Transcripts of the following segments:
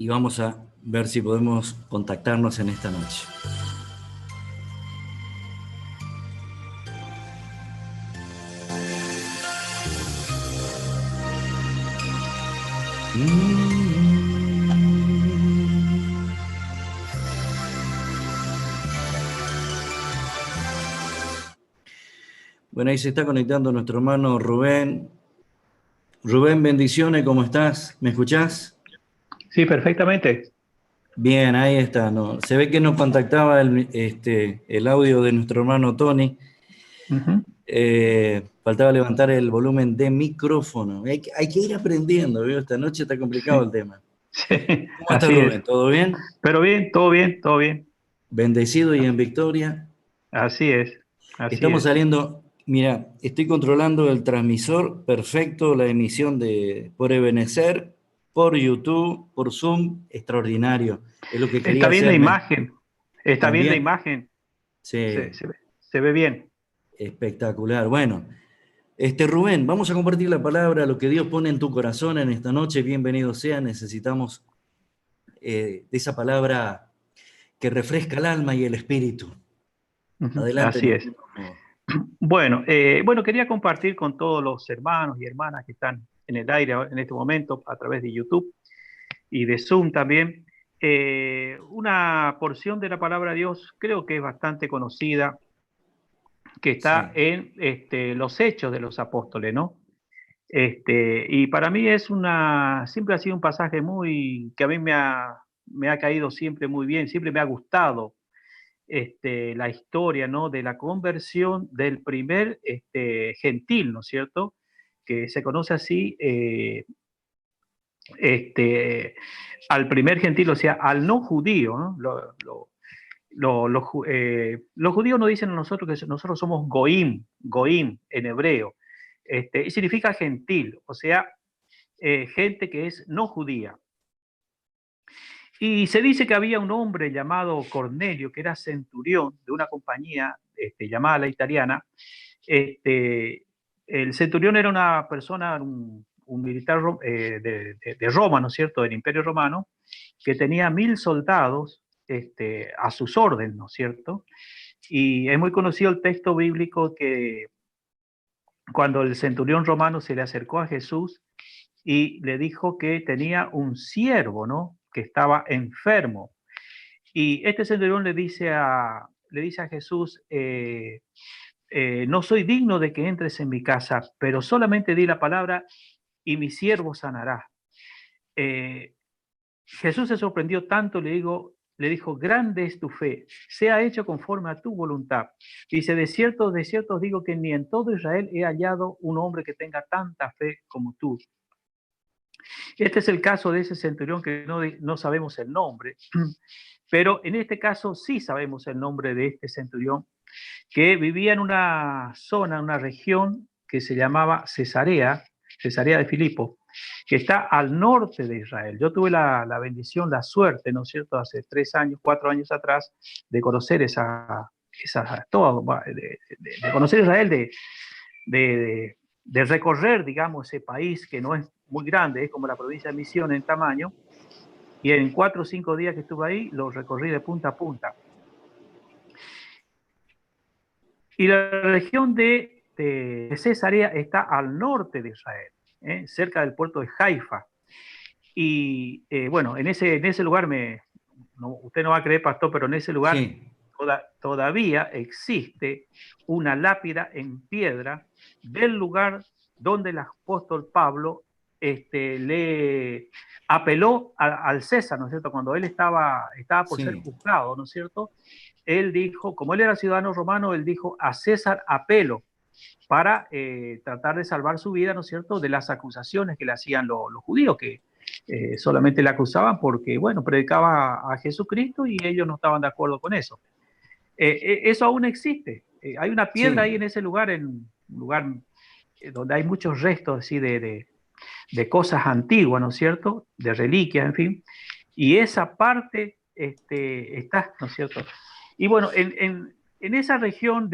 y vamos a ver si podemos contactarnos en esta noche. Bueno, ahí se está conectando nuestro hermano Rubén. Rubén, bendiciones, ¿cómo estás? ¿Me escuchás? Sí, perfectamente. Bien, ahí está. No, se ve que nos contactaba el audio de nuestro hermano Tony. Ujú. Faltaba levantar el volumen de micrófono. Hay que ir aprendiendo, ¿vio? Esta noche está complicado el Sí, tema. sí, ¿Cómo está así Rubén? es. ¿Todo bien? Pero bien, todo bien, todo bien. Bendecido y en victoria. Así es, así Estamos es. saliendo, mira, estoy controlando el transmisor perfecto, la emisión por Ebenecer, por YouTube, por Zoom, extraordinario. Es lo que Está quería bien la hacerme imagen, está bien la también. imagen, Sí, se ve bien. espectacular. Bueno, Rubén, vamos a compartir la palabra, lo que Dios pone en tu corazón en esta noche. Bienvenido sea. Necesitamos de esa palabra que refresca el alma y el espíritu. Ujú. Adelante, Así mi es. hermano. Bueno, quería compartir con todos los hermanos y hermanas que están en el aire en este momento a través de YouTube y de Zoom también, una porción de la palabra de Dios, creo que es bastante conocida, que está Sí, en los Hechos de los Apóstoles, ¿no? Y para mí siempre ha sido un pasaje que a mí me ha caído siempre muy bien, siempre me ha gustado la historia, ¿no? De la conversión del primer gentil, ¿no es cierto? Que se conoce así, este, al primer gentil, o sea, al no judío, ¿no? Los judíos nos dicen a nosotros que nosotros somos goim, goim en hebreo, y significa gentil, o sea, gente que es no judía. Y se dice que había un hombre llamado Cornelio, que era centurión de una compañía llamada La Italiana. Este, el centurión era una persona, un militar de Roma, ¿no es cierto?, del Imperio Romano, que tenía 1000 soldados a sus órdenes, ¿no es cierto? Y es muy conocido el texto bíblico que cuando el centurión romano se le acercó a Jesús y le dijo que tenía un siervo, ¿no? Que estaba enfermo. Y este centurión le dice a Jesús, no soy digno de que entres en mi casa, pero solamente di la palabra y mi siervo sanará. Eh, Jesús se sorprendió tanto, le dijo, grande es tu fe, sea hecho conforme a tu voluntad. Dice, de cierto os digo que ni en todo Israel he hallado un hombre que tenga tanta fe como tú. Este es el caso de ese centurión que no sabemos el nombre, pero en este caso sí sabemos el nombre de este centurión, que vivía en una zona, en una región que se llamaba Cesarea, Cesarea de Filipo, que está al norte de Israel. Yo tuve la bendición, la suerte, ¿no es cierto?, hace 3 años, 4 años atrás, de conocer de conocer Israel, de recorrer, digamos, ese país que no es muy grande, es como la provincia de Misiones en tamaño, y en 4 o 5 días que estuve ahí, lo recorrí de punta a punta. Y la región de Cesarea está al norte de Israel, cerca del puerto de Haifa. Y bueno, en ese lugar, usted no va a creer, pastor, pero en ese lugar sí, todavía existe una lápida en piedra del lugar donde el apóstol Pablo le apeló al César, ¿no es cierto? Cuando él estaba por ser sí. juzgado, ¿no es cierto? Él dijo, como él era ciudadano romano, él dijo, a César apelo para tratar de salvar su vida, ¿no es cierto?, de las acusaciones que le hacían los judíos, que solamente le acusaban porque, bueno, predicaba a Jesucristo y ellos no estaban de acuerdo con eso. Eso aún existe. Hay una piedra ahí Sí, en ese lugar, en un lugar donde hay muchos restos así de cosas antiguas, ¿no es cierto?, de reliquias, en fin, y esa parte está, ¿no es cierto? Y bueno, en esa región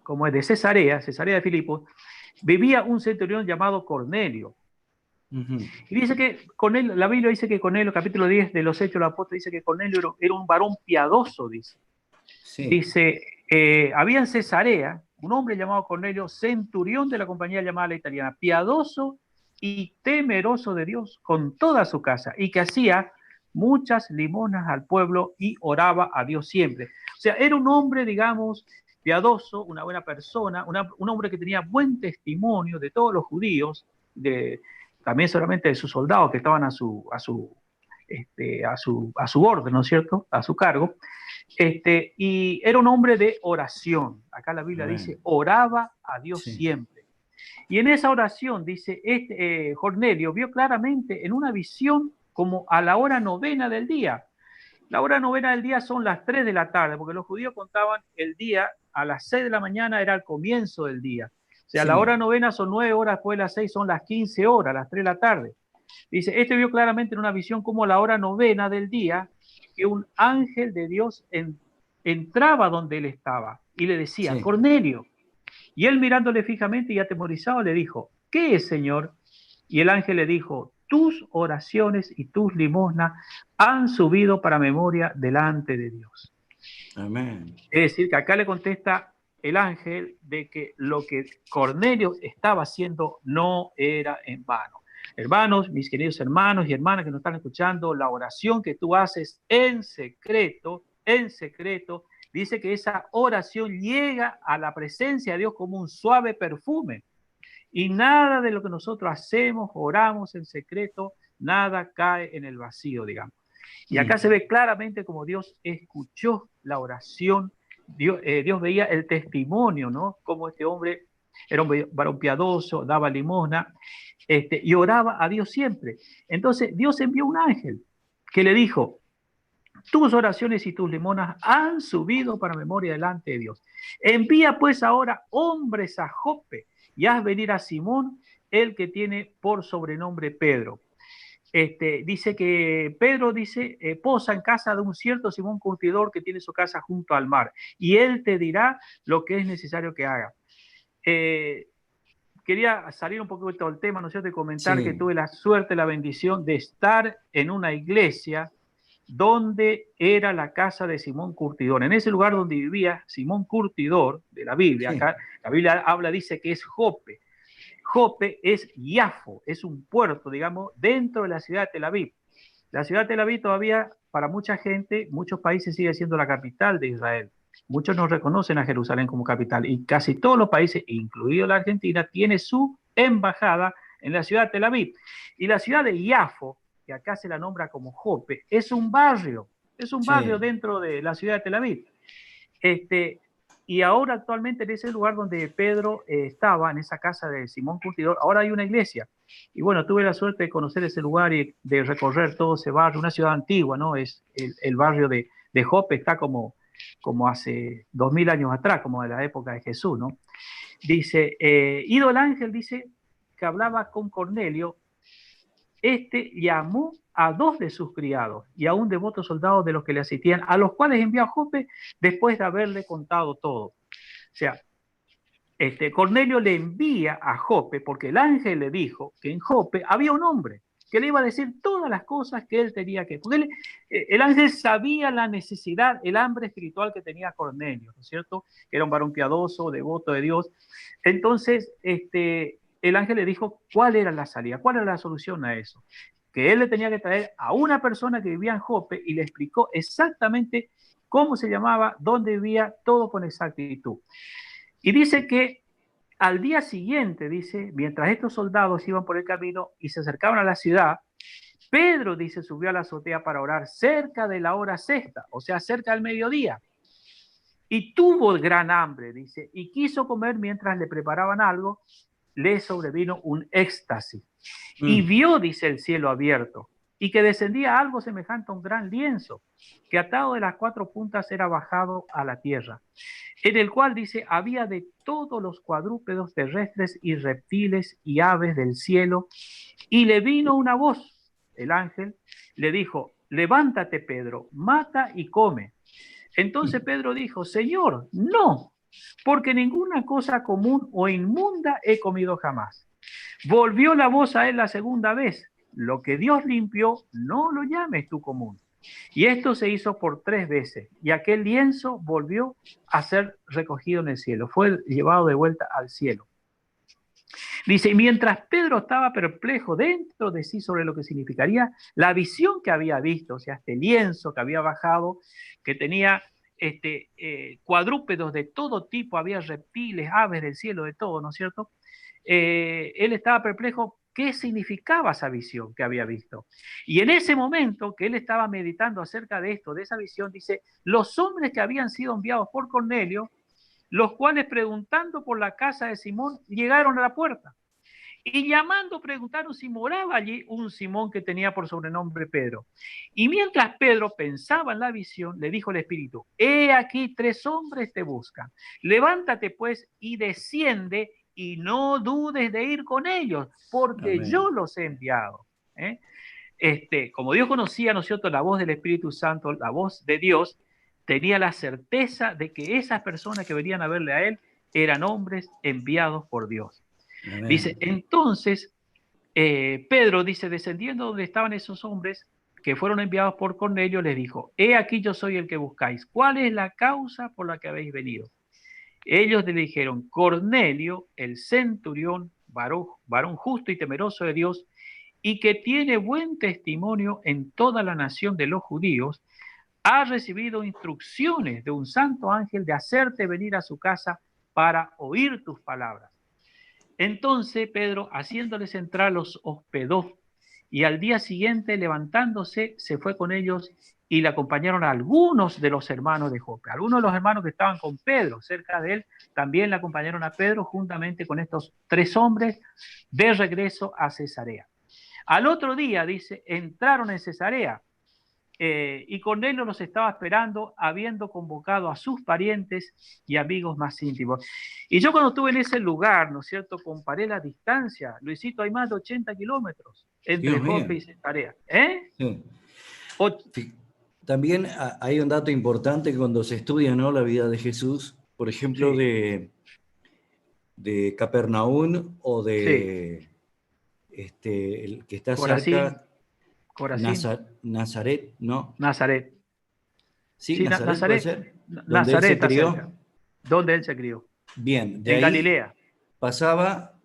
como es de Cesarea, Cesarea de Filipos, vivía un centurión llamado Cornelio. Ujú. Y dice que Cornelio, la Biblia dice que Cornelio, capítulo 10 de los Hechos de los Apóstoles, dice que Cornelio era un varón piadoso, dice. Sí, Dice, había en Cesarea un hombre llamado Cornelio, centurión de la compañía llamada la italiana, piadoso y temeroso de Dios con toda su casa, y que hacía muchas limonas al pueblo y oraba a Dios siempre. O sea, era un hombre, digamos, piadoso, una buena persona, un hombre que tenía buen testimonio de todos los judíos, también solamente de sus soldados que estaban a su orden, ¿no es cierto?, a su cargo. Y era un hombre de oración. Acá la Biblia dice, amén. oraba a Dios Sí, siempre. Y en esa oración, dice, Cornelio vio claramente en una visión como a la hora novena del día. La hora novena del día son las 3 de la tarde, porque los judíos contaban el día a las 6 de la mañana, era el comienzo del día. O sea, la hora sí, novena son 9 horas, después de las 6 son las 15 horas, las 3 de la tarde. Dice, vio claramente en una visión como a la hora novena del día, que un ángel de Dios entraba donde él estaba y le decía, sí. Cornelio. Y él mirándole fijamente y atemorizado le dijo, ¿qué es, Señor? Y el ángel le dijo, tus oraciones y tus limosnas han subido para memoria delante de Dios. Amén. Es decir, que acá le contesta el ángel de que lo que Cornelio estaba haciendo no era en vano. Hermanos, mis queridos hermanos y hermanas que nos están escuchando, la oración que tú haces en secreto, dice que esa oración llega a la presencia de Dios como un suave perfume. Y nada de lo que nosotros hacemos, oramos en secreto, nada cae en el vacío, digamos. Y acá se ve claramente como Dios escuchó la oración, Dios veía el testimonio, ¿no? Como este hombre era un varón piadoso, daba limosna, y oraba a Dios siempre. Entonces Dios envió un ángel que le dijo, tus oraciones y tus limonas han subido para memoria delante de Dios. Envía pues ahora hombres a Jope y haz venir a Simón, el que tiene por sobrenombre Pedro. Dice que Pedro dice, posa en casa de un cierto Simón Curtidor que tiene su casa junto al mar, y él te dirá lo que es necesario que haga. Eh, Quería salir un poquito del tema, ¿no es cierto?, y comentar que Sí, tuve la suerte, la bendición de estar en una iglesia donde era la casa de Simón Curtidor. En ese lugar donde vivía Simón Curtidor, de la Biblia, sí. acá la Biblia habla, dice que es Jope. Jope es Iafo, es un puerto, digamos, dentro de la ciudad de Tel Aviv. La ciudad de Tel Aviv todavía, para mucha gente, muchos países sigue siendo la capital de Israel. Muchos no reconocen a Jerusalén como capital y casi todos los países, incluido la Argentina, tiene su embajada en la ciudad de Tel Aviv. Y la ciudad de Iafo, que acá se la nombra como Jope, es un barrio Sí. dentro de la ciudad de Tel Aviv. Y ahora actualmente en ese lugar donde Pedro estaba, en esa casa de Simón Curtidor, ahora hay una iglesia. Y bueno, tuve la suerte de conocer ese lugar y de recorrer todo ese barrio, una ciudad antigua, ¿no? Es el barrio de Jope, está como hace 2000 años atrás, como de la época de Jesús, ¿no? Dice, ido el ángel, dice, que hablaba con Cornelio, llamó a 2 de sus criados y a un devoto soldado de los que le asistían, a los cuales envió a Jope después de haberle contado todo. O sea, Cornelio le envía a Jope porque el ángel le dijo que en Jope había un hombre que le iba a decir todas las cosas que él tenía que... Porque el ángel sabía la necesidad, el hambre espiritual que tenía Cornelio, ¿no es cierto? Que era un varón piadoso, devoto de Dios. Entonces, el ángel le dijo cuál era la salida, cuál era la solución a eso. Que él le tenía que traer a una persona que vivía en Jope y le explicó exactamente cómo se llamaba, dónde vivía, todo con exactitud. Y dice que al día siguiente, dice, mientras estos soldados iban por el camino y se acercaban a la ciudad, Pedro, dice, subió a la azotea para orar cerca de la hora sexta, o sea, cerca del mediodía. Y tuvo gran hambre, dice, y quiso comer mientras le preparaban algo, le sobrevino un éxtasis. Y vio, dice, el cielo abierto, y que descendía algo semejante a un gran lienzo, que atado de las 4 puntas era bajado a la tierra, en el cual, dice, había de todos los cuadrúpedos terrestres y reptiles y aves del cielo, y le vino una voz, el ángel, le dijo, levántate, Pedro, mata y come. Entonces Pedro dijo, Señor, no, porque ninguna cosa común o inmunda he comido jamás. Volvió la voz a él la segunda vez. Lo que Dios limpió, no lo llames tú común. Y esto se hizo por 3 veces. Y aquel lienzo volvió a ser recogido en el cielo. Fue llevado de vuelta al cielo. Dice, mientras Pedro estaba perplejo dentro de sí sobre lo que significaría la visión que había visto, o sea, este lienzo que había bajado, que tenía cuadrúpedos de todo tipo, había reptiles, aves del cielo, de todo, ¿no es cierto? Él estaba perplejo qué significaba esa visión que había visto. Y en ese momento que él estaba meditando acerca de esto, de esa visión, dice, los hombres que habían sido enviados por Cornelio, los cuales preguntando por la casa de Simón, llegaron a la puerta. Y llamando preguntaron si moraba allí un Simón que tenía por sobrenombre Pedro. Y mientras Pedro pensaba en la visión, le dijo el Espíritu, he aquí 3 hombres te buscan. Levántate pues y desciende y no dudes de ir con ellos, porque Amén. yo los he enviado. Como Dios conocía, ¿no es cierto?, la voz del Espíritu Santo, la voz de Dios, tenía la certeza de que esas personas que venían a verle a él eran hombres enviados por Dios. Amén. Dice, entonces, Pedro dice, descendiendo donde estaban esos hombres que fueron enviados por Cornelio, les dijo, he aquí yo soy el que buscáis. ¿Cuál es la causa por la que habéis venido? Ellos le dijeron, Cornelio, el centurión, varón justo y temeroso de Dios, y que tiene buen testimonio en toda la nación de los judíos, ha recibido instrucciones de un santo ángel de hacerte venir a su casa para oír tus palabras. Entonces Pedro, haciéndoles entrar, los hospedó, y al día siguiente, levantándose, se fue con ellos y le acompañaron a algunos de los hermanos de Jope. Algunos de los hermanos que estaban con Pedro, cerca de él, también le acompañaron a Pedro juntamente con estos 3 hombres de regreso a Cesarea. Al otro día, dice, entraron en Cesarea, y Cornelio los estaba esperando, habiendo convocado a sus parientes y amigos más íntimos. Y yo cuando estuve en ese lugar, ¿no es cierto?, comparé la distancia. Luisito, hay más de 80 kilómetros entre Jope y Cesarea. Sí. También hay un dato importante cuando se estudia, ¿no?, la vida de Jesús, por ejemplo, sí. de Capernaum o de el que está cerca, Nazaret, ¿no? Nazaret. Sí, Sí, Nazaret puede ser, donde él Nazaret se está cerca. crió. ¿Dónde él se crió? Bien, de en ahí Galilea. pasaba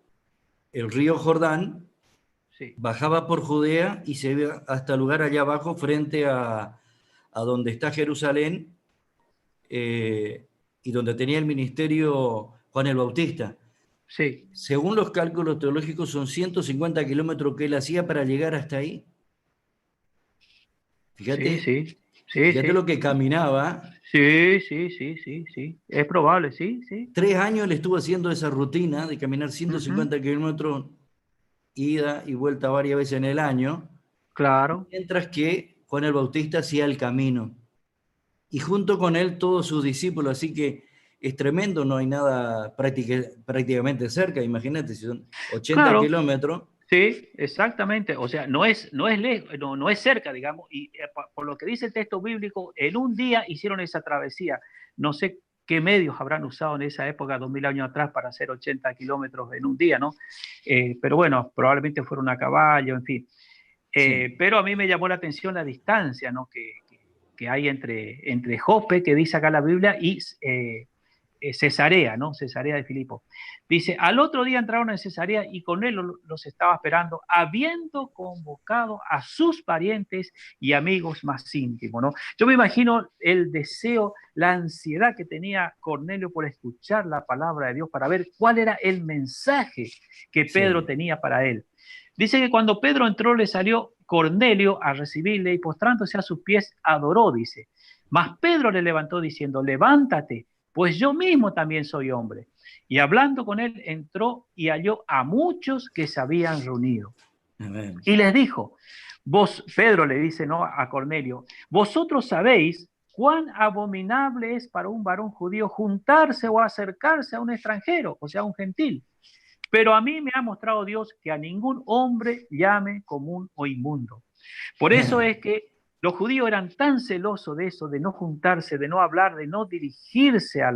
el río Jordán, Sí. bajaba por Judea y se iba hasta el lugar allá abajo frente a donde está Jerusalén, y donde tenía el ministerio Juan el Bautista. Sí. Según los cálculos teológicos, son 150 kilómetros que él hacía para llegar hasta ahí. Fíjate, fíjate lo que caminaba. Sí. Es probable, sí. 3 años él estuvo haciendo esa rutina de caminar 150 kilómetros, ida y vuelta varias veces en el año. Claro. Mientras que Juan el Bautista hacía el camino. Y junto con él todos sus discípulos, así que es tremendo, no hay nada prácticamente cerca, imagínate, si son 80 Claro. kilómetros. Sí, exactamente. O sea, no es cerca, digamos, y por lo que dice el texto bíblico, en un día hicieron esa travesía. No sé qué medios habrán usado en esa época, 2000 años atrás, para hacer 80 kilómetros en un día, ¿no? Pero bueno, probablemente fueron a caballo, en fin. Sí. Pero a mí me llamó la atención la distancia, ¿no?, que hay entre Jope, que dice acá la Biblia, y Cesarea, ¿no? Cesarea de Filipo. Dice, al otro día entraron en Cesarea y con él los estaba esperando, habiendo convocado a sus parientes y amigos más íntimos, ¿no? Yo me imagino el deseo, la ansiedad que tenía Cornelio por escuchar la palabra de Dios, para ver cuál era el mensaje que Pedro tenía para él. Dice que cuando Pedro entró, le salió Cornelio a recibirle y postrándose a sus pies adoró, dice. Mas Pedro le levantó diciendo, levántate, pues yo mismo también soy hombre. Y hablando con él, entró y halló a muchos que se habían reunido. Amén. Y les dijo, Pedro le dice, ¿no?, a Cornelio, vosotros sabéis cuán abominable es para un varón judío juntarse o acercarse a un extranjero, o sea, a un gentil. Pero a mí me ha mostrado Dios que a ningún hombre llame común o inmundo. Por eso es que Los judíos eran tan celosos de eso, de no juntarse, de no hablar, de no dirigirse a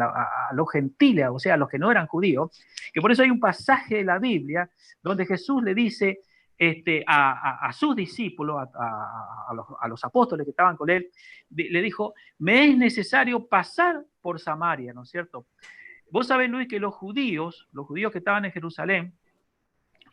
los gentiles, o sea, a los que no eran judíos, que por eso hay un pasaje de la Biblia donde Jesús le dice a sus discípulos, a los apóstoles que estaban con él, le dijo, me es necesario pasar por Samaria, ¿no es cierto? Vos sabés, Luis, que los judíos que estaban en Jerusalén,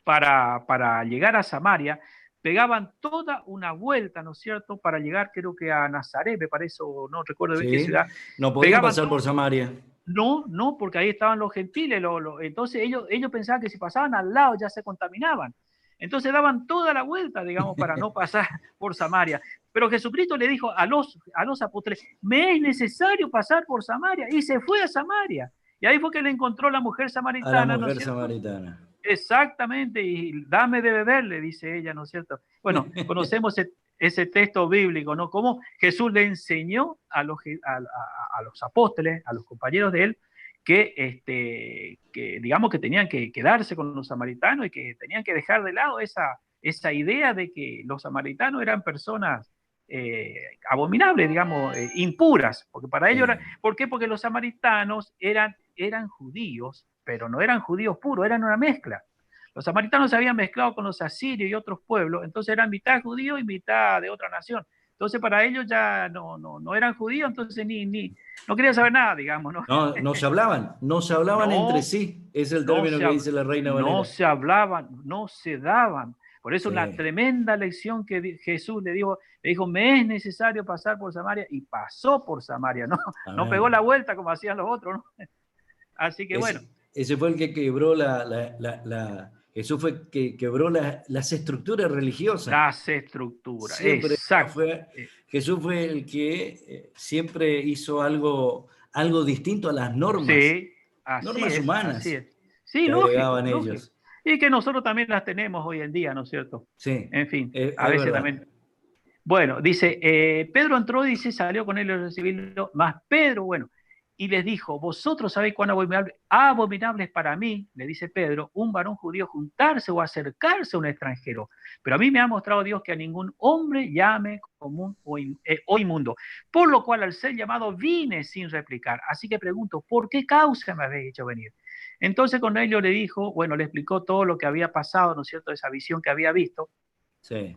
para llegar a Samaria, pegaban toda una vuelta, ¿no es cierto?, para llegar creo que a Nazaret, me parece, o no recuerdo bien qué Sí, ciudad. no podían Pegaban pasar por todo, Samaria. no, porque ahí estaban los gentiles, entonces ellos pensaban que si pasaban al lado ya se contaminaban. Entonces daban toda la vuelta, digamos, para no pasar por Samaria. Pero Jesucristo le dijo a los apóstoles, me es necesario pasar por Samaria, y se fue a Samaria. Y ahí fue que le encontró la mujer A la samaritana, ¿no es mujer cierto? samaritana. Exactamente, y dame de beber, le dice ella, ¿no es cierto? Bueno, conocemos ese texto bíblico, ¿no? Cómo Jesús le enseñó a los apóstoles, a los compañeros de él, que digamos que tenían que quedarse con los samaritanos y que tenían que dejar de lado esa idea de que los samaritanos eran personas abominables, digamos, impuras, porque para ellos era, ¿por qué? Porque los samaritanos eran judíos, pero no eran judíos puros, eran una mezcla. Los samaritanos se habían mezclado con los asirios y otros pueblos, entonces eran mitad judíos y mitad de otra nación. Entonces para ellos ya no eran judíos, entonces no querían saber nada, digamos, ¿no? No, no se hablaban entre No, sí, es el no término se, que dice la Reina no Valera. se hablaban, no se daban. Por eso una Sí, tremenda lección que Jesús le dijo, me es necesario pasar por Samaria, y pasó por Samaria, no pegó la amén. vuelta como hacían los otros, ¿no? Así que bueno. Ese fue el que quebró Jesús fue que quebró las estructuras religiosas. Las estructuras, Siempre exacto. Jesús fue el que siempre hizo algo distinto a las Sí, así normas es, así humanas es. Sí, que lógico, agregaban lógico. ellos. Y que nosotros también las tenemos hoy en día, ¿no es cierto? Sí, En fin, a es veces verdad. también. Bueno, dice, Pedro entró y dice, salió con él a recibirlo, más Pedro, bueno, y les dijo, vosotros sabéis cuán abominable es para mí, le dice Pedro, un varón judío juntarse o acercarse a un extranjero, pero a mí me ha mostrado Dios que a ningún hombre llame común o inmundo, por lo cual al ser llamado vine sin replicar, así que pregunto, ¿por qué causa me habéis hecho venir? Entonces con ello le dijo, bueno, le explicó todo lo que había pasado, ¿no es cierto?, esa visión que había visto, Sí.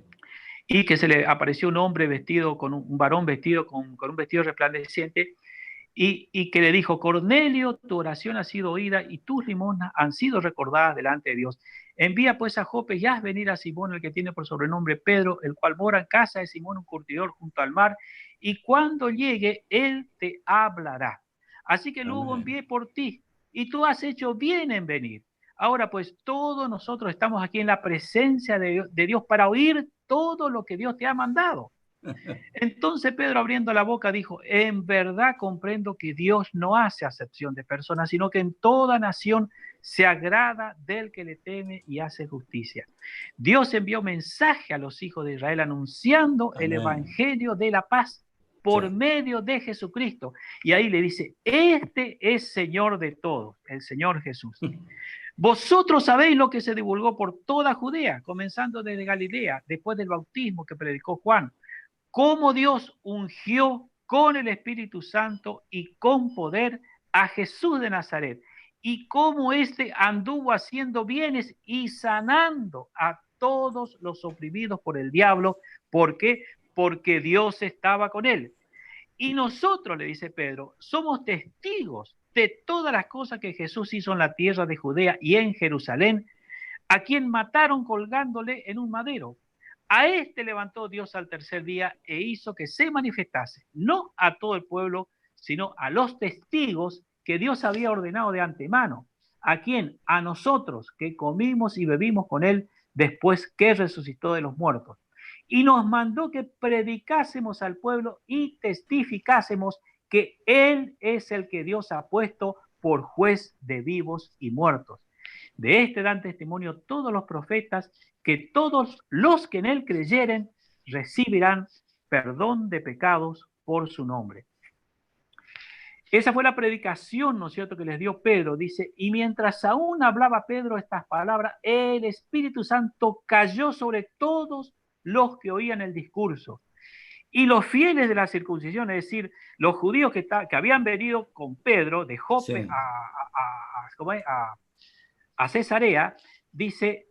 y que se le apareció un hombre vestido con un varón vestido con un vestido resplandeciente, y que le dijo, Cornelio, tu oración ha sido oída y tus limosnas han sido recordadas delante de Dios. Envía pues a Jope y haz venir a Simón, el que tiene por sobrenombre Pedro, el cual mora en casa de Simón, un curtidor junto al mar, y cuando llegue, él te hablará. Así que luego Amén. envié por ti, y tú has hecho bien en venir. Ahora pues todos nosotros estamos aquí en la presencia de Dios para oír todo lo que Dios te ha mandado. Entonces Pedro, abriendo la boca, dijo, en verdad comprendo que Dios no hace acepción de personas, sino que en toda nación se agrada del que le teme y hace justicia. Dios envió mensaje a los hijos de Israel anunciando el Amén. evangelio de la paz Sí. por medio de Jesucristo. Y ahí le dice, este es Señor de todos, el Señor Jesús. Vosotros sabéis lo que se divulgó por toda Judea, comenzando desde Galilea, después del bautismo que predicó Juan, cómo Dios ungió con el Espíritu Santo y con poder a Jesús de Nazaret, y cómo éste anduvo haciendo bienes y sanando a todos los oprimidos por el diablo. ¿Por qué? Porque Dios estaba con él. Y nosotros, le dice Pedro, somos testigos de todas las cosas que Jesús hizo en la tierra de Judea y en Jerusalén, a quien mataron colgándole en un madero. A este levantó Dios al tercer día e hizo que se manifestase, no a todo el pueblo, sino a los testigos que Dios había ordenado de antemano. ¿A quién? A nosotros, que comimos y bebimos con él después que resucitó de los muertos. Y nos mandó que predicásemos al pueblo y testificásemos que él es el que Dios ha puesto por juez de vivos y muertos. De este dan testimonio todos los profetas, que todos los que en él creyeren recibirán perdón de pecados por su nombre. Esa fue la predicación, ¿no es cierto?, que les dio Pedro. Dice, y mientras aún hablaba Pedro estas palabras, el Espíritu Santo cayó sobre todos los que oían el discurso. Y los fieles de la circuncisión, es decir, los judíos que habían venido con Pedro de Jope Sí. ¿cómo es? A Cesarea, dice,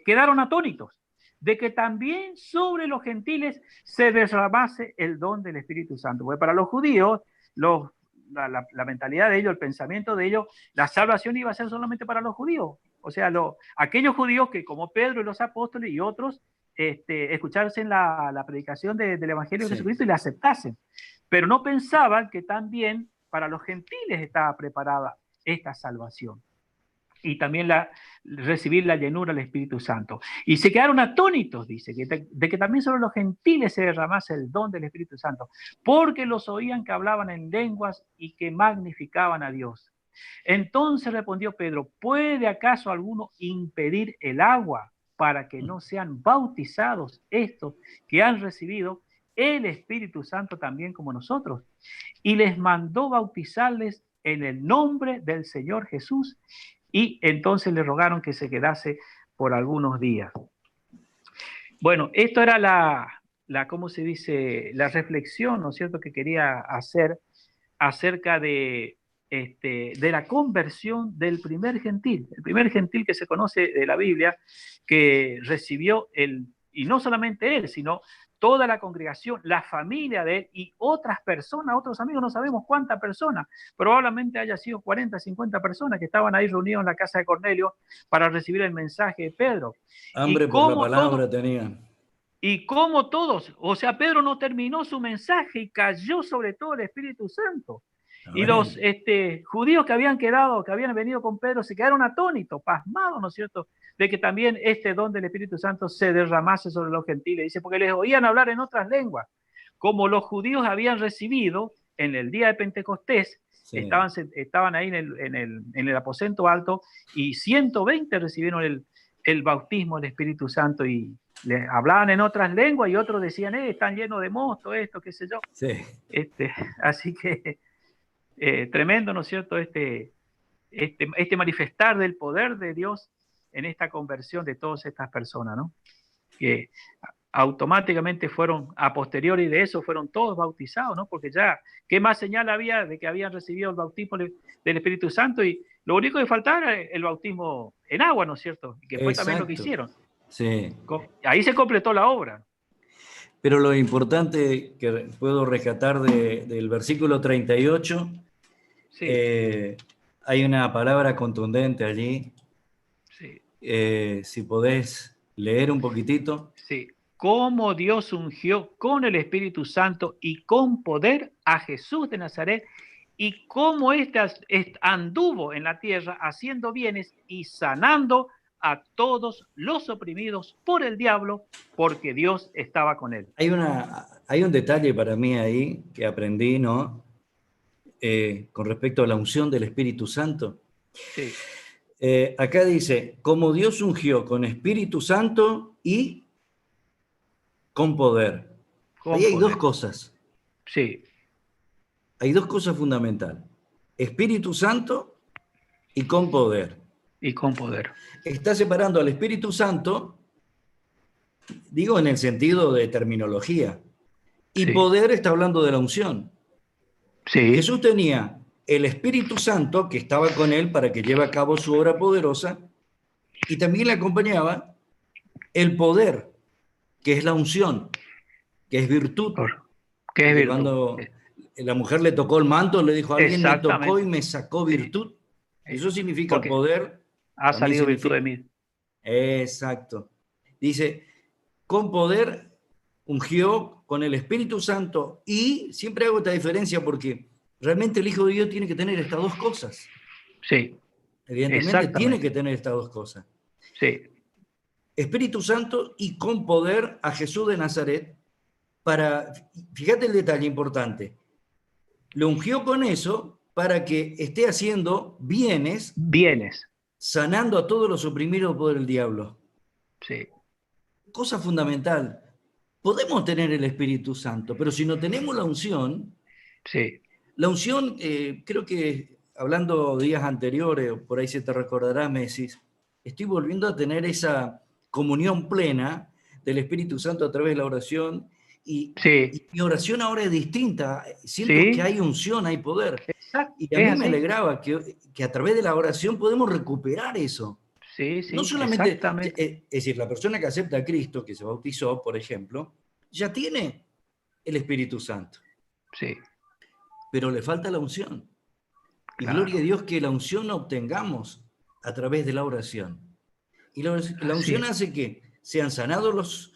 quedaron atónitos de que también sobre los gentiles se derramase el don del Espíritu Santo. Porque para los judíos, la mentalidad de ellos, el pensamiento de ellos, la salvación iba a ser solamente para los judíos. O sea, aquellos judíos que como Pedro y los apóstoles y otros, escuchasen la predicación del Evangelio de Sí. Jesucristo y la aceptasen. Pero no pensaban que también para los gentiles estaba preparada esta salvación y también recibir la llenura del Espíritu Santo. Y se quedaron atónitos, dice, de que también sobre los gentiles se derramase el don del Espíritu Santo, porque los oían que hablaban en lenguas y que magnificaban a Dios. Entonces respondió Pedro, ¿puede acaso alguno impedir el agua para que no sean bautizados estos que han recibido el Espíritu Santo también como nosotros? Y les mandó bautizarles en el nombre del Señor Jesús, y entonces le rogaron que se quedase por algunos días. Bueno, esto era ¿cómo se dice? La reflexión, ¿no es cierto?, que quería hacer acerca de la conversión del primer gentil. El primer gentil que se conoce de la Biblia, que recibió y no solamente él, sino toda la congregación, la familia de él y otras personas, otros amigos, no sabemos cuántas personas, probablemente haya sido 40, 50 personas que estaban ahí reunidos en la casa de Cornelio para recibir el mensaje de Pedro. Hambre por la palabra tenía. Y como todos, o sea, Pedro no terminó su mensaje y cayó sobre todo el Espíritu Santo. Amén. Y los judíos que habían venido con Pedro, se quedaron atónitos, pasmados, ¿no es cierto?, de que también este don del Espíritu Santo se derramase sobre los gentiles. Dice, porque les oían hablar en otras lenguas, como los judíos habían recibido en el día de Pentecostés. Sí. Estaban ahí en el aposento alto, y 120 recibieron el bautismo del Espíritu Santo, y le hablaban en otras lenguas, y otros decían, están llenos de mosto, esto, qué sé yo. Sí. Así que tremendo, ¿no es cierto?, este manifestar del poder de Dios en esta conversión de todas estas personas, ¿no? Que automáticamente fueron, a posteriori de eso, fueron todos bautizados, ¿no? Porque ya, ¿qué más señal había de que habían recibido el bautismo del Espíritu Santo? Y lo único que faltaba era el bautismo en agua, ¿no es cierto? Y que fue también lo que hicieron. Sí. Ahí se completó la obra. Pero lo importante que puedo rescatar del versículo 38, sí. Hay una palabra contundente allí. Sí. Si podés leer un poquitito. Sí. Cómo Dios ungió con el Espíritu Santo y con poder a Jesús de Nazaret, y cómo anduvo en la tierra haciendo bienes y sanando a todos los oprimidos por el diablo, porque Dios estaba con él. Hay un detalle para mí ahí que aprendí, ¿no? Con respecto a la unción del Espíritu Santo. Sí. Acá dice, como Dios ungió con Espíritu Santo y con poder. Ahí hay dos cosas. Sí. Hay dos cosas fundamentales. Espíritu Santo y con poder. Y con poder. Está separando al Espíritu Santo, digo en el sentido de terminología, y sí. Poder está hablando de la unción. Sí. Jesús tenía el Espíritu Santo que estaba con él para que lleve a cabo su obra poderosa, y también le acompañaba el poder, que es la unción, que es virtud. ¿Qué es virtud? Cuando la mujer le tocó el manto, le dijo, alguien me tocó y me sacó virtud. Sí. Eso significa porque poder. Ha salido virtud de mí. Exacto. Dice, con poder ungió con el Espíritu Santo, y siempre hago esta diferencia porque realmente el Hijo de Dios tiene que tener estas dos cosas. Sí. Evidentemente tiene que tener estas dos cosas. Sí. Espíritu Santo y con poder a Jesús de Nazaret fíjate el detalle importante, lo ungió con eso para que esté haciendo bienes, sanando a todos los oprimidos por el diablo. Sí. Cosa fundamental. Podemos tener el Espíritu Santo, pero si no tenemos la unción, sí. La unción, creo que hablando días anteriores, por ahí se te recordará, Messi, estoy volviendo a tener esa comunión plena del Espíritu Santo a través de la oración Sí, y mi oración ahora es distinta. Siento que sí, hay unción, hay poder. exacto, Y a es mí me así. alegraba que a través de la oración podemos recuperar eso. Sí, No sí, solamente, exactamente. es decir, la persona que acepta a Cristo, que se bautizó, por ejemplo, ya tiene el Espíritu Santo, Sí, pero le falta la unción. Y gloria a claro. Dios que la unción la obtengamos a través de la oración. Y la Así unción es. hace que sean sanados los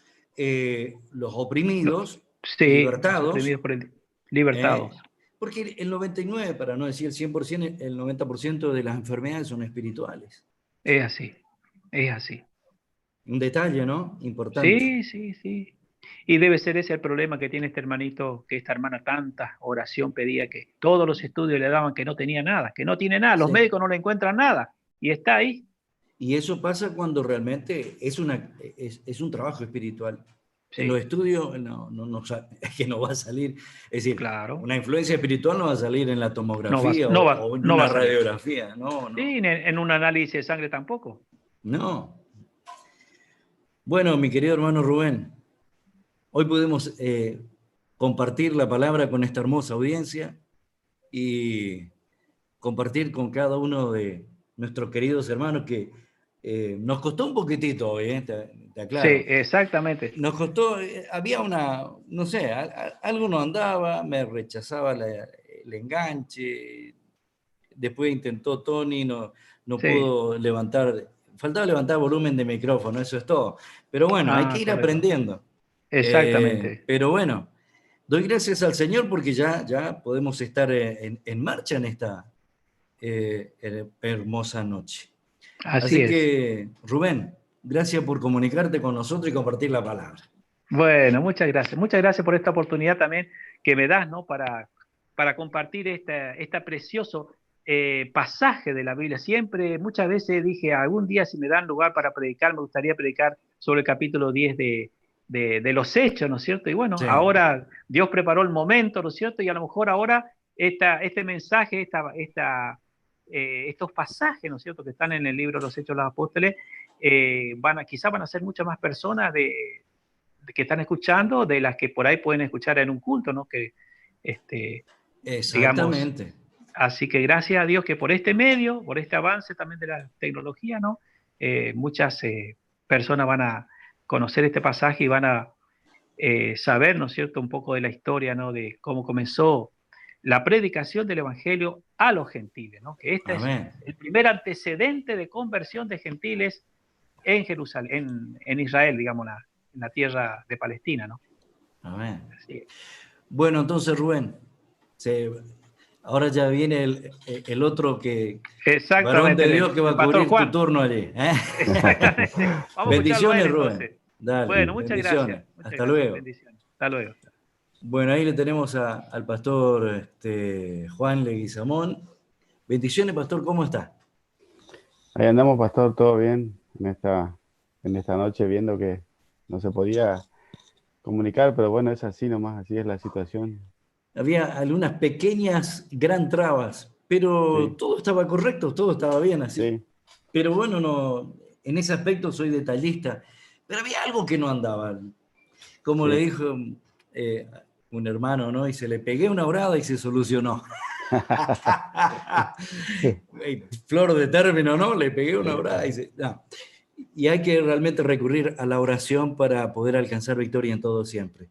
No, oprimidos y sí, los libertados, oprimidos por el eh, libertados. porque el 99, para no decir el 100%, el 90% de las enfermedades son espirituales. Es así, es así. Un detalle, ¿no? Importante. Sí, sí, sí. Y debe ser ese el problema que tiene este hermanito, que esta hermana tanta oración pedía, que todos los estudios le daban que no tenía nada, que no tiene nada, los Sí. médicos no le encuentran nada, y está ahí. Y eso pasa cuando realmente es un trabajo espiritual. En los Sí, estudios es que no va a salir, es decir, claro. una influencia espiritual no va a salir en la tomografía o en No va una a salir. radiografía, no, Sí, no, en un análisis de sangre tampoco. no. Bueno, mi querido hermano Rubén, hoy pudimos compartir la palabra con esta hermosa audiencia y compartir con cada uno de nuestros queridos hermanos que nos costó un poquitito hoy, te Sí, aclaro. exactamente. Nos costó, había no sé, algo no andaba, me rechazaba el enganche, después intentó Tony, no Sí. pudo levantar, faltaba levantar volumen de micrófono, eso es todo. Pero bueno, hay que Ah, ir correcto. aprendiendo. Exactamente. Pero bueno, doy gracias al Señor porque ya podemos estar en marcha en esta hermosa noche. Así Así es. que, Rubén, gracias por comunicarte con nosotros y compartir la palabra. Bueno, muchas gracias. Muchas gracias por esta oportunidad también que me das, ¿no? Para compartir esta precioso pasaje de la Biblia. Siempre, muchas veces dije, algún día si me dan lugar para predicar, me gustaría predicar sobre el capítulo 10 de los Hechos, ¿no es cierto? Y bueno, Sí, ahora Dios preparó el momento, ¿no es cierto? Y a lo mejor ahora este mensaje, estos pasajes, ¿no es cierto?, que están en el libro de los Hechos de los Apóstoles, quizás van a ser muchas más personas que están escuchando de las que por ahí pueden escuchar en un culto, ¿no? Que, digamos, exactamente. así que gracias a Dios que por este medio, por este avance también de la tecnología, ¿no? Muchas personas van a conocer este pasaje y van a saber, ¿no es cierto?, un poco de la historia, ¿no? De cómo comenzó la predicación del Evangelio a los gentiles, ¿no? Que este es Amén. el primer antecedente de conversión de gentiles en Jerusalén, en Israel, digamos, en la tierra de Palestina, ¿no? Amén. Así, Bueno, entonces, Rubén, se- ahora ya viene el otro varón exactamente, de Dios que va el a pastor cubrir tu Juan. turno allí. ¿Eh? Exactamente. Vamos a escucharlo a él Bendiciones, Rubén. entonces. Bueno, Dale, muchas gracias. bendiciones. Muchas Hasta gracias. luego. Bendiciones. Hasta luego. Bueno, ahí le tenemos al pastor Juan Leguizamón. Bendiciones, pastor, ¿cómo está? Ahí andamos, pastor, todo bien en esta noche, viendo que no se podía comunicar, pero bueno, es así nomás, así es la situación. Había algunas pequeñas, gran trabas, pero Sí, todo estaba correcto, todo estaba bien así. sí, Pero bueno, no, en ese aspecto soy detallista. Pero había algo que no andaba. Como le sí. dijo eh, un hermano, ¿no? Y se le pegué una orada y se solucionó. Flor de término, ¿no? Le pegué una Sí, orada y no. Y hay que realmente recurrir a la oración para poder alcanzar victoria en todo siempre.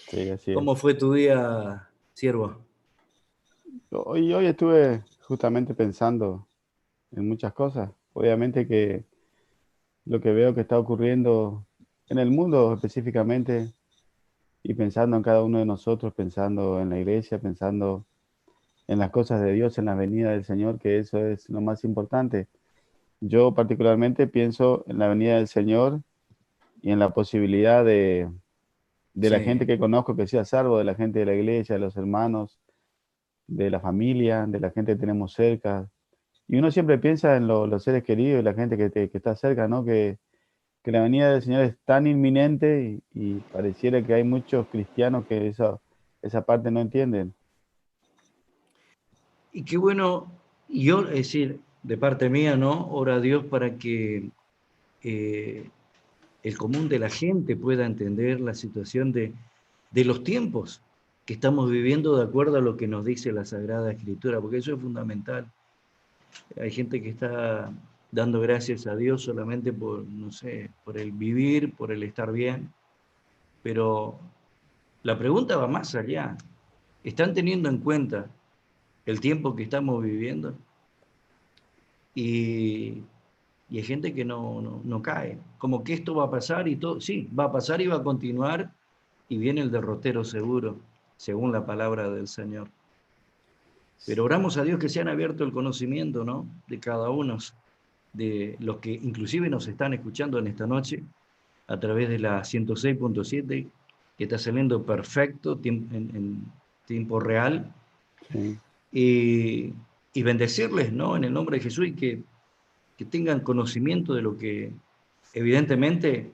sí, así es. ¿Cómo fue tu día, siervo? Hoy estuve justamente pensando en muchas cosas. Obviamente que lo que veo que está ocurriendo en el mundo específicamente y pensando en cada uno de nosotros, pensando en la iglesia, pensando en las cosas de Dios, en la venida del Señor, que eso es lo más importante. Yo particularmente pienso en la venida del Señor y en la posibilidad de la gente Sí, que conozco que sea salvo, de la gente de la iglesia, de los hermanos, de la familia, de la gente que tenemos cerca. Y uno siempre piensa en los seres queridos y la gente que está cerca, ¿no? Que la venida del Señor es tan inminente y pareciera que hay muchos cristianos que esa parte no entienden. y qué bueno, yo, es decir, de parte mía, ¿no? Ora a Dios para que el común de la gente pueda entender la situación de los tiempos que estamos viviendo de acuerdo a lo que nos dice la Sagrada Escritura, porque eso es fundamental. Hay gente que está dando gracias a Dios solamente por, no sé, por el vivir, por el estar bien, pero la pregunta va más allá. ¿Están teniendo en cuenta el tiempo que estamos viviendo? Y hay gente que no cae. Como que esto va a pasar y todo. Sí, va a pasar y va a continuar y viene el derrotero seguro, según la palabra del Señor. Pero oramos a Dios que se han abierto el conocimiento, ¿no? De cada uno, de los que inclusive nos están escuchando en esta noche a través de la 106.7, que está saliendo perfecto en tiempo real. Sí. Y bendecirles, ¿no? En el nombre de Jesús y que tengan conocimiento de lo que, evidentemente,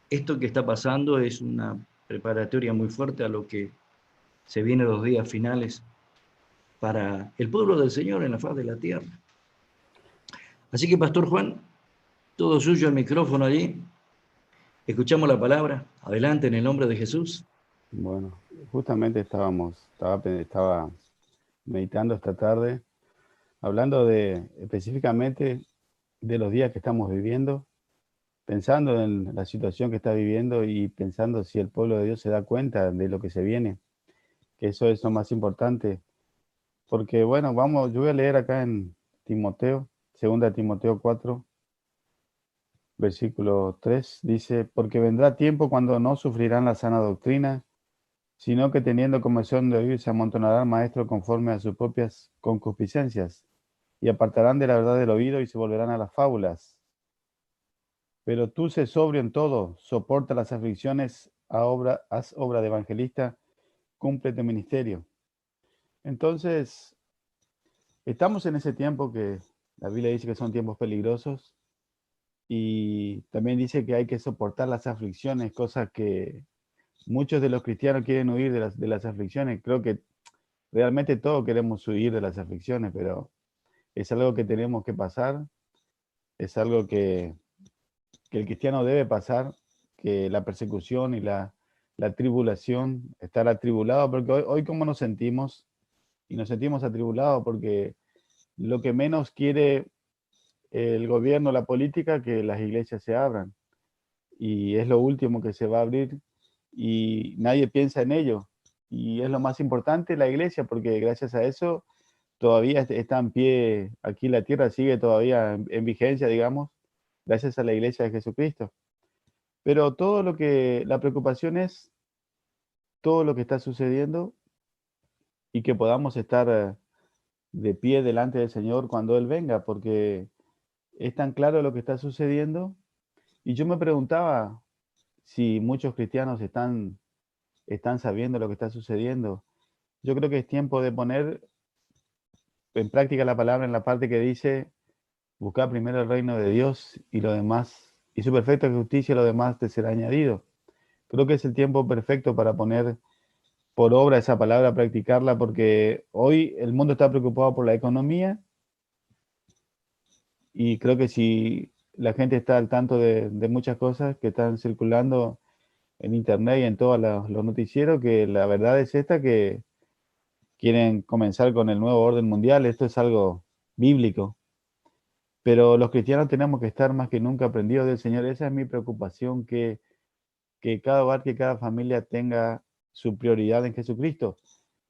esto que está pasando es una preparatoria muy fuerte a lo que se viene los días finales para el pueblo del Señor en la faz de la tierra. Así que, Pastor Juan, todo suyo el micrófono allí. Escuchamos la palabra. Adelante en el nombre de Jesús. Bueno, justamente estaba meditando esta tarde, hablando específicamente de los días que estamos viviendo, pensando en la situación que está viviendo y pensando si el pueblo de Dios se da cuenta de lo que se viene, que eso es lo más importante. Porque bueno, yo voy a leer acá en Timoteo, 2 Timoteo 4, versículo 3, dice, porque vendrá tiempo cuando no sufrirán la sana doctrina, sino que teniendo comezón de oír se amontonarán maestros conforme a sus propias concupiscencias, y apartarán de la verdad del oído y se volverán a las fábulas. Pero tú sé sobrio en todo, soporta las aflicciones, haz obra de evangelista, cumple tu ministerio. Entonces, estamos en ese tiempo que la Biblia dice que son tiempos peligrosos y también dice que hay que soportar las aflicciones, cosas que muchos de los cristianos quieren huir de las aflicciones. Creo que realmente todos queremos huir de las aflicciones, pero es algo que tenemos que pasar, es algo que el cristiano debe pasar, que la persecución y la tribulación, estar atribulado, porque hoy cómo nos sentimos, y nos sentimos atribulados porque lo que menos quiere el gobierno, la política, que las iglesias se abran, y es lo último que se va a abrir, y nadie piensa en ello, y es lo más importante la iglesia, porque gracias a eso todavía está en pie, aquí la tierra sigue todavía en vigencia, digamos, gracias a la iglesia de Jesucristo. Pero la preocupación es todo lo que está sucediendo y que podamos estar de pie delante del Señor cuando Él venga, porque es tan claro lo que está sucediendo. Y yo me preguntaba si muchos cristianos están sabiendo lo que está sucediendo. Yo creo que es tiempo de poner en práctica la palabra en la parte que dice, buscar primero el reino de Dios y lo demás, y su perfecta justicia y lo demás te será añadido. Creo que es el tiempo perfecto para poner por obra esa palabra, practicarla, porque hoy el mundo está preocupado por la economía y creo que si la gente está al tanto de muchas cosas que están circulando en internet y en todos los noticieros, que la verdad es esta, que quieren comenzar con el nuevo orden mundial. Esto es algo bíblico, pero los cristianos tenemos que estar más que nunca aprendidos del Señor. Esa es mi preocupación, que cada hogar, que cada familia tenga su prioridad en Jesucristo.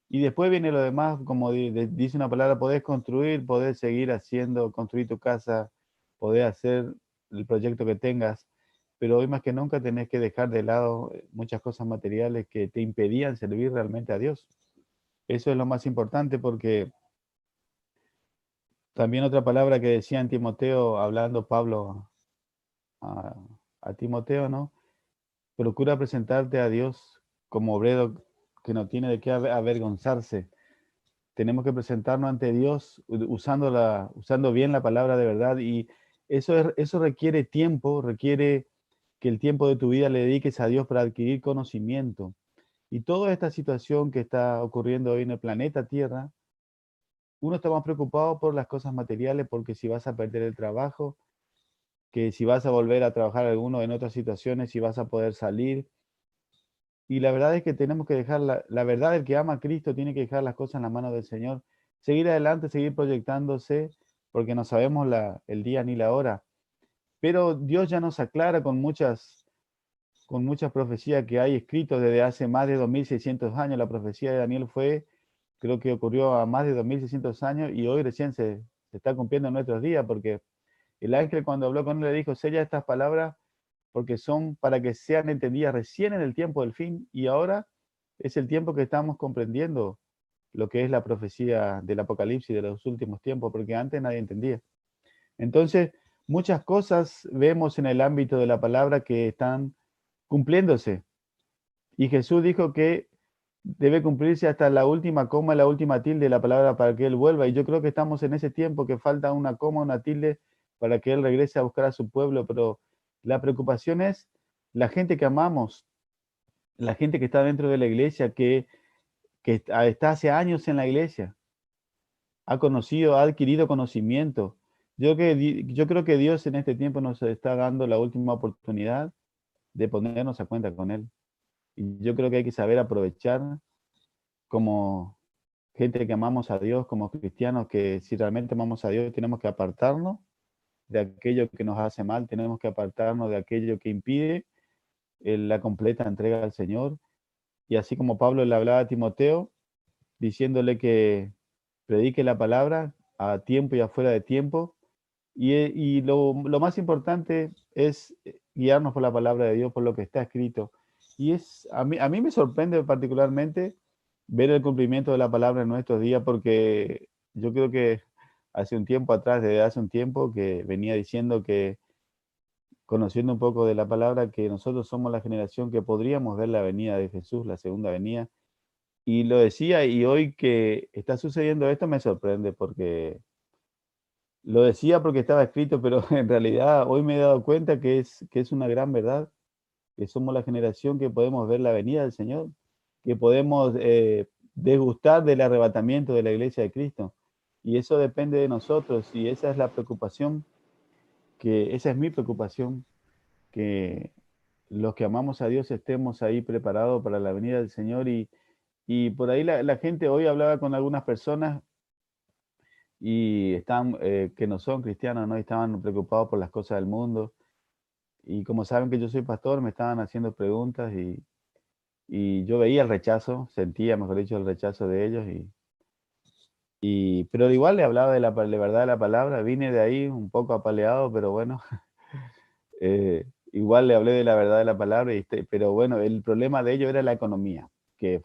Y después viene lo demás, como dice una palabra, podés construir, podés seguir haciendo, construir tu casa, podés hacer el proyecto que tengas, pero hoy más que nunca tenés que dejar de lado muchas cosas materiales que te impedían servir realmente a Dios. Eso es lo más importante, porque también otra palabra que decía en Timoteo, hablando Pablo a, a Timoteo, ¿no? Procura presentarte a Dios como obrero que no tiene de qué avergonzarse. Tenemos que presentarnos ante Dios usando bien la palabra de verdad, y eso requiere tiempo, requiere que el tiempo de tu vida le dediques a Dios para adquirir conocimiento. Y toda esta situación que está ocurriendo hoy en el planeta Tierra, uno está más preocupado por las cosas materiales, porque si vas a perder el trabajo, que si vas a volver a trabajar alguno en otras situaciones, si vas a poder salir. Y la verdad es que tenemos que dejar, la verdad, el que ama a Cristo tiene que dejar las cosas en la mano del Señor, seguir adelante, seguir proyectándose, porque no sabemos el día ni la hora. Pero Dios ya nos aclara con muchas profecías que hay escritos desde hace más de 2600 años. La profecía de Daniel creo que ocurrió a más de 2600 años y hoy recién se está cumpliendo en nuestros días, porque el ángel cuando habló con él le dijo, sella estas palabras porque son para que sean entendidas recién en el tiempo del fin, y ahora es el tiempo que estamos comprendiendo lo que es la profecía del Apocalipsis de los últimos tiempos, porque antes nadie entendía. Entonces, muchas cosas vemos en el ámbito de la palabra que están cumpliéndose. Y Jesús dijo que debe cumplirse hasta la última coma, la última tilde de la palabra para que Él vuelva. Y yo creo que estamos en ese tiempo que falta una coma, una tilde para que Él regrese a buscar a su pueblo. Pero la preocupación es la gente que amamos, la gente que está dentro de la iglesia, que está hace años en la iglesia, ha conocido, ha adquirido conocimiento. Yo creo que Dios en este tiempo nos está dando la última oportunidad de ponernos a cuenta con Él. Y yo creo que hay que saber aprovechar como gente que amamos a Dios, como cristianos, que si realmente amamos a Dios, tenemos que apartarnos de aquello que nos hace mal, tenemos que apartarnos de aquello que impide la completa entrega al Señor. Y así como Pablo le hablaba a Timoteo, diciéndole que predique la palabra a tiempo y afuera de tiempo. Y lo más importante es guiarnos por la palabra de Dios, por lo que está escrito. Y a mí me sorprende particularmente ver el cumplimiento de la palabra en nuestros días, porque yo creo que hace un tiempo atrás, desde hace un tiempo, que venía diciendo que, conociendo un poco de la palabra, que nosotros somos la generación que podríamos ver la venida de Jesús, la segunda venida. Y lo decía, y hoy que está sucediendo esto me sorprende, porque lo decía porque estaba escrito, pero en realidad hoy me he dado cuenta que es una gran verdad, que somos la generación que podemos ver la venida del Señor, que podemos degustar del arrebatamiento de la iglesia de Cristo. Y eso depende de nosotros, y esa es la preocupación, esa es mi preocupación, que los que amamos a Dios estemos ahí preparados para la venida del Señor. Y por ahí la gente, hoy hablaba con algunas personas y están, que no son cristianos, ¿no? Y estaban preocupados por las cosas del mundo. Y como saben que yo soy pastor, me estaban haciendo preguntas y yo veía el rechazo, sentía, mejor dicho, el rechazo de ellos. Pero igual le hablaba de la verdad de la palabra. Vine de ahí un poco apaleado, pero bueno, igual le hablé de la verdad de la palabra. Pero bueno, el problema de ellos era la economía, que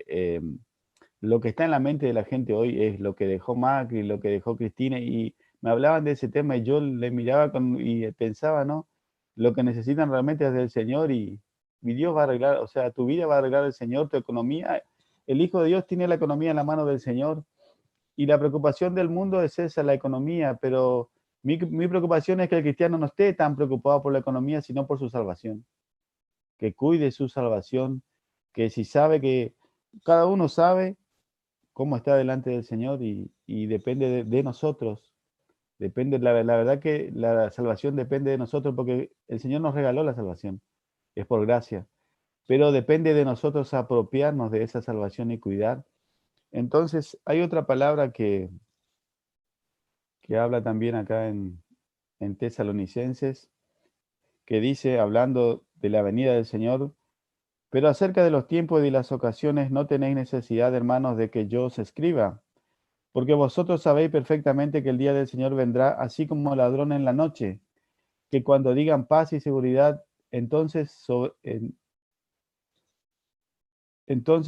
eh, lo que está en la mente de la gente hoy es lo que dejó Macri, lo que dejó Cristina, y me hablaban de ese tema y yo le miraba y pensaba, ¿no? Lo que necesitan realmente es del Señor, y Dios va a arreglar, o sea, tu vida va a arreglar el Señor, tu economía. El Hijo de Dios tiene la economía en la mano del Señor, y la preocupación del mundo es esa, la economía, pero mi preocupación es que el cristiano no esté tan preocupado por la economía, sino por su salvación, que cuide su salvación, que si sabe que cada uno sabe cómo está delante del Señor, y depende de nosotros. Depende, la verdad que la salvación depende de nosotros, porque el Señor nos regaló la salvación, es por gracia, pero depende de nosotros apropiarnos de esa salvación y cuidar. Entonces, hay otra palabra que habla también acá en Tesalonicenses, que dice, hablando de la venida del Señor: pero acerca de los tiempos y las ocasiones no tenéis necesidad, hermanos, de que yo os escriba, porque vosotros sabéis perfectamente que el día del Señor vendrá así como ladrón en la noche, que cuando digan paz y seguridad, entonces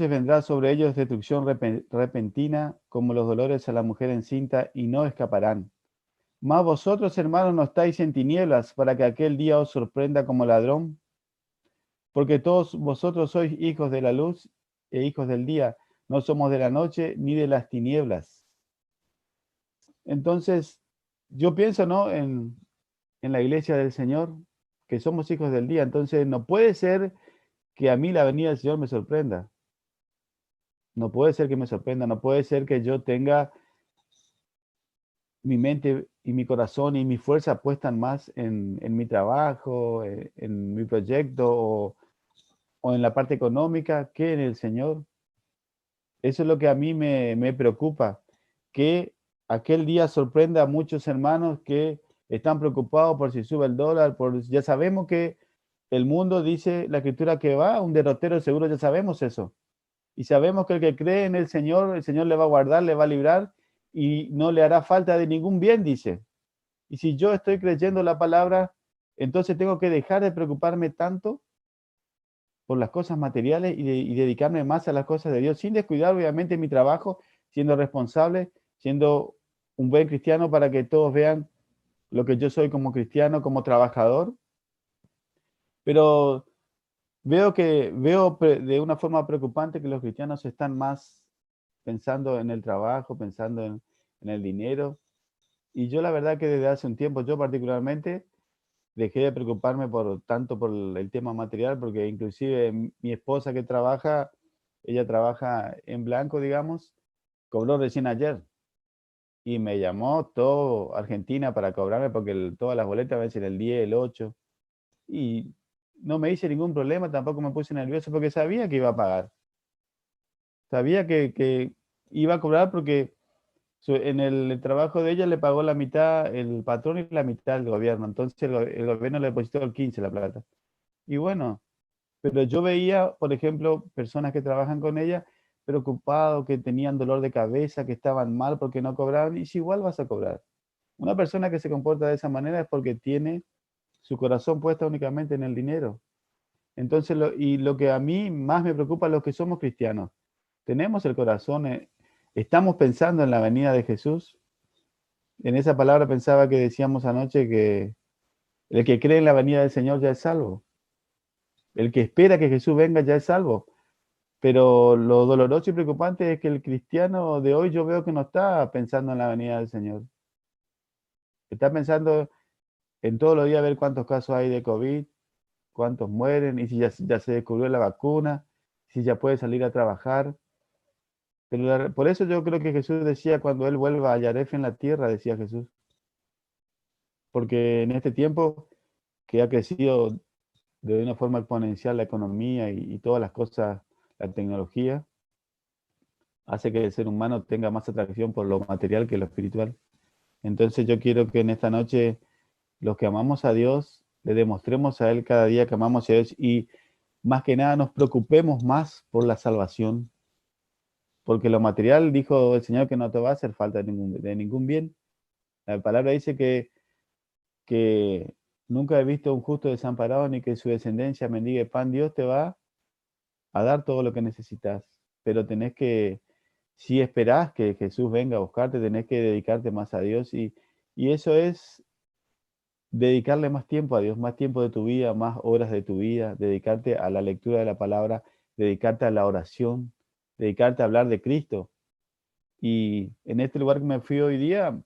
vendrá sobre ellos destrucción repentina, como los dolores a la mujer encinta, y no escaparán. Mas vosotros, hermanos, no estáis en tinieblas, para que aquel día os sorprenda como ladrón, porque todos vosotros sois hijos de la luz e hijos del día, no somos de la noche ni de las tinieblas. Entonces, yo pienso, ¿no?, en la iglesia del Señor, que somos hijos del día. Entonces, no puede ser que a mí la venida del Señor me sorprenda. No puede ser que me sorprenda, no puede ser que yo tenga mi mente y mi corazón y mi fuerza puestan más en mi trabajo, en mi proyecto, o en la parte económica que en el Señor. Eso es lo que a mí me preocupa, que aquel día sorprenda a muchos hermanos que están preocupados por si sube el dólar, ya sabemos que el mundo, dice la Escritura, que va a un derrotero seguro, ya sabemos eso. Y sabemos que el que cree en el Señor le va a guardar, le va a librar y no le hará falta de ningún bien, dice. Y si yo estoy creyendo la palabra, entonces tengo que dejar de preocuparme tanto por las cosas materiales y dedicarme más a las cosas de Dios, sin descuidar obviamente mi trabajo, siendo responsable, siendo un buen cristiano para que todos vean lo que yo soy como cristiano, como trabajador. Pero veo de una forma preocupante que los cristianos están más pensando en el trabajo, pensando en el dinero. Y yo la verdad que desde hace un tiempo, yo particularmente, dejé de preocuparme tanto por el tema material, porque inclusive mi esposa que trabaja, ella trabaja en blanco, digamos, cobró recién ayer y me llamó todo Argentina para cobrarme porque todas las boletas vencen el 10, el 8 y no me hice ningún problema, tampoco me puse nervioso porque sabía que iba a pagar. Sabía que iba a cobrar porque en el trabajo de ella le pagó la mitad el patrón y la mitad el gobierno. Entonces el gobierno le depositó el 15 la plata. Y bueno, pero yo veía, por ejemplo, personas que trabajan con ella preocupados, que tenían dolor de cabeza, que estaban mal porque no cobraban, y si igual vas a cobrar. Una persona que se comporta de esa manera es porque tiene su corazón puesto únicamente en el dinero. Entonces, lo que a mí más me preocupa es los que somos cristianos. Tenemos el corazón, estamos pensando en la venida de Jesús. En esa palabra pensaba que decíamos anoche que el que cree en la venida del Señor ya es salvo. El que espera que Jesús venga ya es salvo. Pero lo doloroso y preocupante es que el cristiano de hoy yo veo que no está pensando en la venida del Señor. Está pensando en todos los días ver cuántos casos hay de COVID, cuántos mueren, y si ya se descubrió la vacuna, si ya puede salir a trabajar. Pero por eso yo creo que Jesús decía, cuando Él vuelva a Yaref en la tierra, decía Jesús. Porque en este tiempo que ha crecido de una forma exponencial la economía y todas las cosas, la tecnología, hace que el ser humano tenga más atracción por lo material que lo espiritual. Entonces yo quiero que en esta noche los que amamos a Dios, le demostremos a Él cada día que amamos a Dios y más que nada nos preocupemos más por la salvación, porque lo material, dijo el Señor, que no te va a hacer falta de ningún bien. La palabra dice que nunca he visto un justo desamparado ni que su descendencia mendigue pan. Dios te va a dar todo lo que necesitas, pero tenés que, si esperás que Jesús venga a buscarte, tenés que dedicarte más a Dios y eso es dedicarle más tiempo a Dios, más tiempo de tu vida, más horas de tu vida, dedicarte a la lectura de la palabra, dedicarte a la oración, dedicarte a hablar de Cristo. Y en este lugar que me fui hoy día,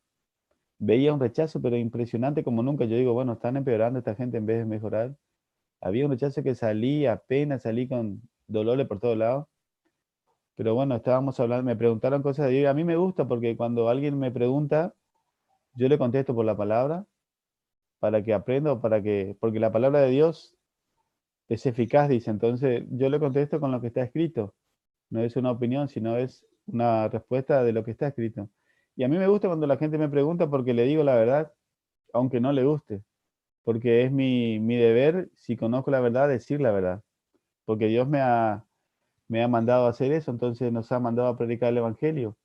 veía un rechazo, pero impresionante como nunca. Yo digo, bueno, están empeorando esta gente en vez de mejorar. Había un rechazo que apenas salí con dolores por todos lados. Pero bueno, estábamos hablando, me preguntaron cosas de Dios. A mí me gusta porque cuando alguien me pregunta, yo le contesto por la palabra para que aprenda, porque la palabra de Dios es eficaz, dice. Entonces yo le contesto con lo que está escrito. No es una opinión, sino es una respuesta de lo que está escrito. Y a mí me gusta cuando la gente me pregunta porque le digo la verdad, aunque no le guste. Porque es mi deber, si conozco la verdad, decir la verdad. Porque Dios me ha mandado a hacer eso, entonces nos ha mandado a predicar el Evangelio.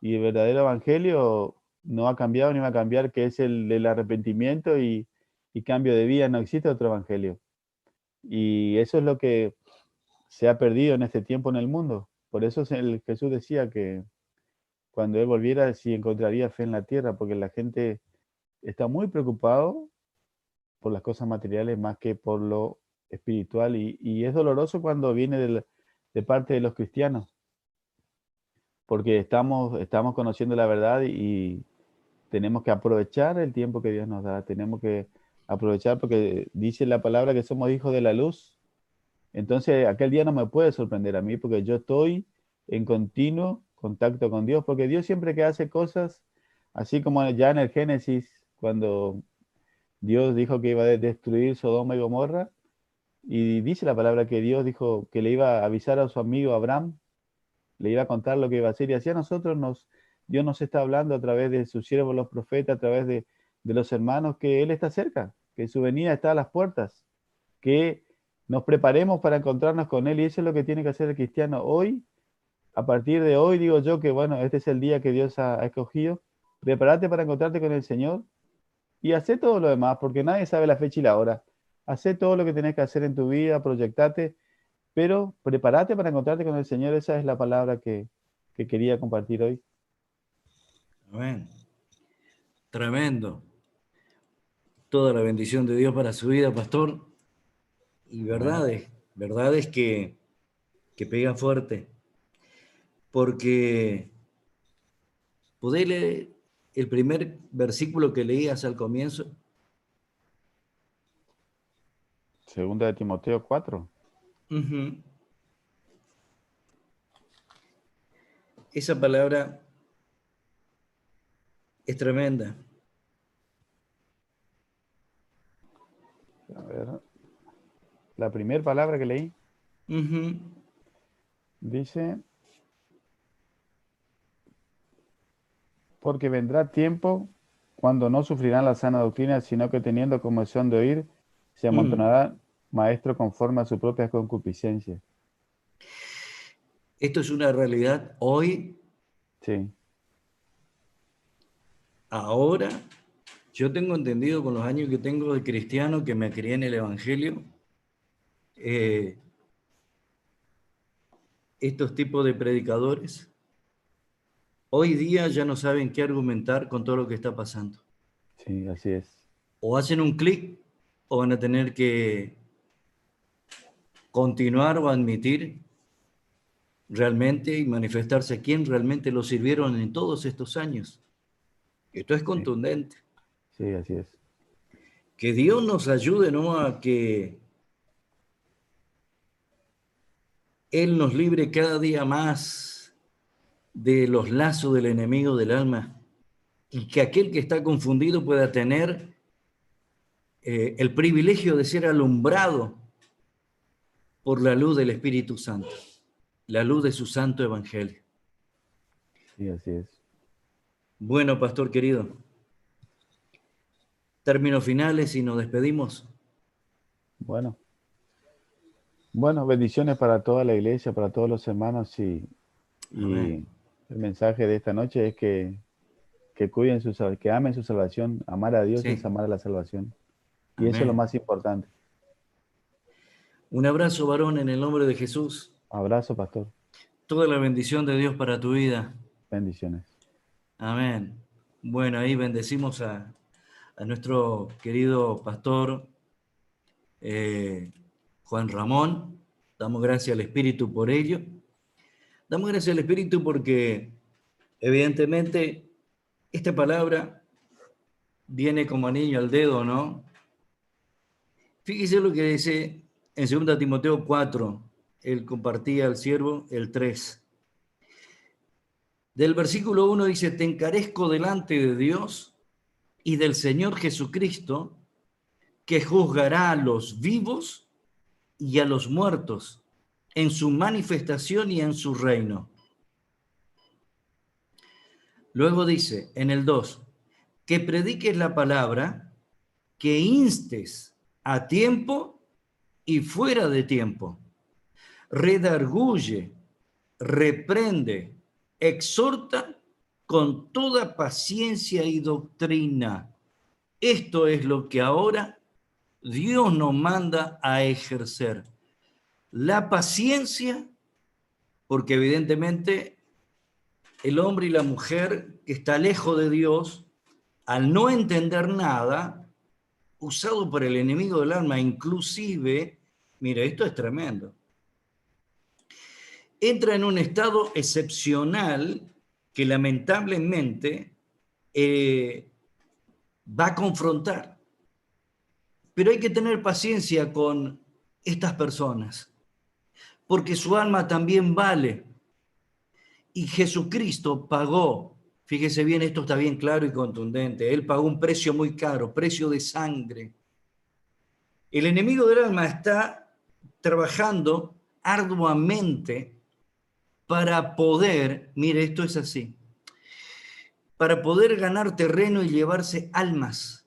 Y el verdadero Evangelio no ha cambiado ni va a cambiar, que es el del arrepentimiento y cambio de vida. No existe otro Evangelio. Y eso es lo que se ha perdido en este tiempo en el mundo. Por eso Jesús decía que cuando Él volviera, si encontraría fe en la tierra, porque la gente está muy preocupado por las cosas materiales más que por lo espiritual. Y es doloroso cuando viene de parte de los cristianos, porque estamos conociendo la verdad y tenemos que aprovechar el tiempo que Dios nos da. Tenemos que aprovechar porque dice la palabra que somos hijos de la luz. Entonces, aquel día no me puede sorprender a mí porque yo estoy en continuo contacto con Dios, porque Dios siempre que hace cosas, así como ya en el Génesis, cuando Dios dijo que iba a destruir Sodoma y Gomorra, Y dice la palabra que Dios dijo que le iba a avisar a su amigo Abraham, le iba a contar lo que iba a hacer. Y así a nosotros Dios nos está hablando a través de sus siervos, los profetas, a través de los hermanos, que Él está cerca, que su venida está a las puertas, que nos preparemos para encontrarnos con Él. Y eso es lo que tiene que hacer el cristiano hoy. A partir de hoy digo yo que, bueno, este es el día que Dios ha escogido. Prepárate para encontrarte con el Señor y hacé todo lo demás, porque nadie sabe la fecha y la hora. Hacé todo lo que tenés que hacer en tu vida, proyectate, pero prepárate para encontrarte con el Señor. Esa es la palabra que quería compartir hoy. Amén. Tremendo. Toda la bendición de Dios para su vida, pastor. Y Amén. verdades que pega fuerte. Porque podés leer el primer versículo que leías al comienzo. Segunda de Timoteo 4. Ujú. Esa palabra es tremenda. A ver, la primera palabra que leí Ujú. dice, porque vendrá tiempo cuando no sufrirán la sana doctrina, sino que teniendo comezón de oír, se Mm. amontonará maestro conforme a su propia concupiscencia. Esto es una realidad hoy, Sí, ahora. Yo tengo entendido con los años que tengo de cristiano, que me crié en el Evangelio, eh, estos tipos de predicadores hoy día ya no saben qué argumentar con todo lo que está pasando. sí, así es. O hacen un clic o van a tener que continuar o admitir realmente y manifestarse a quién realmente lo sirvieron en todos estos años. Esto es Sí, contundente. sí, así es. Que Dios nos ayude, ¿no?, a que Él nos libre cada día más de los lazos del enemigo del alma y que aquel que está confundido pueda tener el privilegio de ser alumbrado por la luz del Espíritu Santo, la luz de su santo evangelio. Sí, así es. Bueno, pastor querido, términos finales y nos despedimos. Bueno, bueno, bendiciones para toda la iglesia, para todos los hermanos y Amén. el mensaje de esta noche es que cuiden que amen su salvación. Amar a Dios es Sí, amar a la salvación. Y eso es lo amén. más importante. Un abrazo, varón, en el nombre de Jesús. Abrazo, pastor. Toda la bendición de Dios para tu vida. Bendiciones. Amén. Bueno, ahí bendecimos a nuestro querido pastor Juan Ramón. Damos gracias al Espíritu por ello. Damos gracias al Espíritu porque evidentemente esta palabra viene como anillo al dedo, ¿no? Fíjese lo que dice en 2 Timoteo 4, él compartía al siervo el 3. Del versículo 1 dice, te encarezco delante de Dios y del Señor Jesucristo, que juzgará a los vivos y a los muertos en su manifestación y en su reino. Luego dice en el 2, que prediques la palabra, que instes a tiempo y fuera de tiempo, redarguye, reprende, exhorta con toda paciencia y doctrina. Esto es lo que ahora Dios nos manda a ejercer. La paciencia, porque evidentemente el hombre y la mujer que está lejos de Dios, al no entender nada, usado por el enemigo del alma, inclusive, mira, esto es tremendo, entra en un estado excepcional que lamentablemente va a confrontar. Pero hay que tener paciencia con estas personas, porque su alma también vale. Y Jesucristo pagó, fíjese bien, esto está bien claro y contundente, Él pagó un precio muy caro, precio de sangre. El enemigo del alma está trabajando arduamente para poder, mire, esto es así, para poder ganar terreno y llevarse almas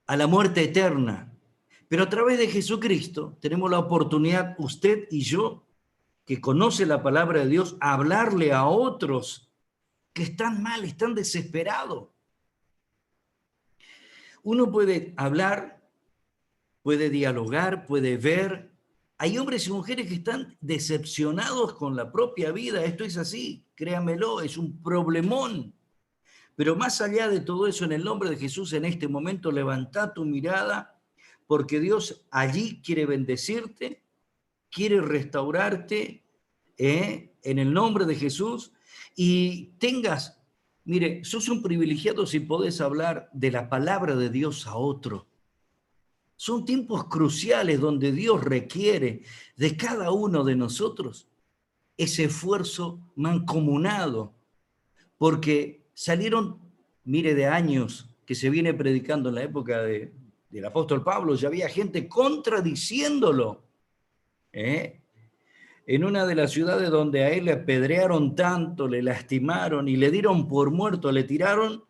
a la muerte eterna. Pero a través de Jesucristo tenemos la oportunidad, usted y yo, que conoce la palabra de Dios, a hablarle a otros que están mal, están desesperados. Uno puede hablar, puede dialogar, puede ver. Hay hombres y mujeres que están decepcionados con la propia vida. Esto es así, créamelo, es un problemón. Pero más allá de todo eso, en el nombre de Jesús, en este momento, levanta tu mirada, porque Dios allí quiere bendecirte, quiere restaurarte, en el nombre de Jesús, y tengas, mire, sos un privilegiado si podés hablar de la palabra de Dios a otro. Son tiempos cruciales donde Dios requiere de cada uno de nosotros ese esfuerzo mancomunado, porque salieron, mire, de años que se viene predicando en la época del apóstol Pablo, ya había gente contradiciéndolo, en una de las ciudades donde a él le apedrearon tanto, le lastimaron y le dieron por muerto, le tiraron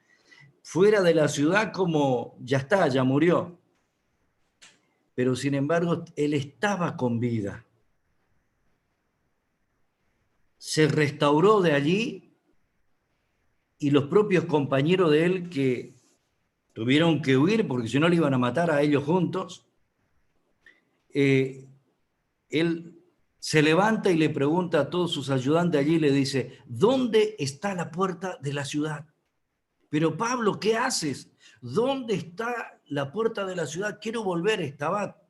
fuera de la ciudad como ya está, ya murió. Pero sin embargo, él estaba con vida. Se restauró de allí y los propios compañeros de él que tuvieron que huir porque si no le iban a matar a ellos juntos, él se levanta y le pregunta a todos sus ayudantes allí y le dice, ¿dónde está la puerta de la ciudad? Pero Pablo, ¿qué haces? ¿Dónde está la puerta de la ciudad? Quiero volver, estaba.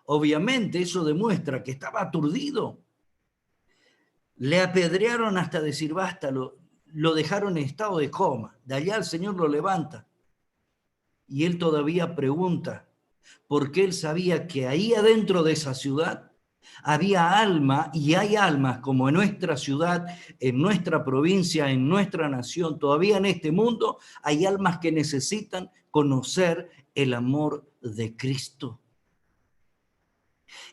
Obviamente eso demuestra que estaba aturdido. Le apedrearon hasta decir basta, lo dejaron en estado de coma. De allá el Señor lo levanta. Y él todavía pregunta, porque él sabía que ahí adentro de esa ciudad había alma y hay almas como en nuestra ciudad, en nuestra provincia, en nuestra nación, todavía en este mundo hay almas que necesitan conocer el amor de Cristo.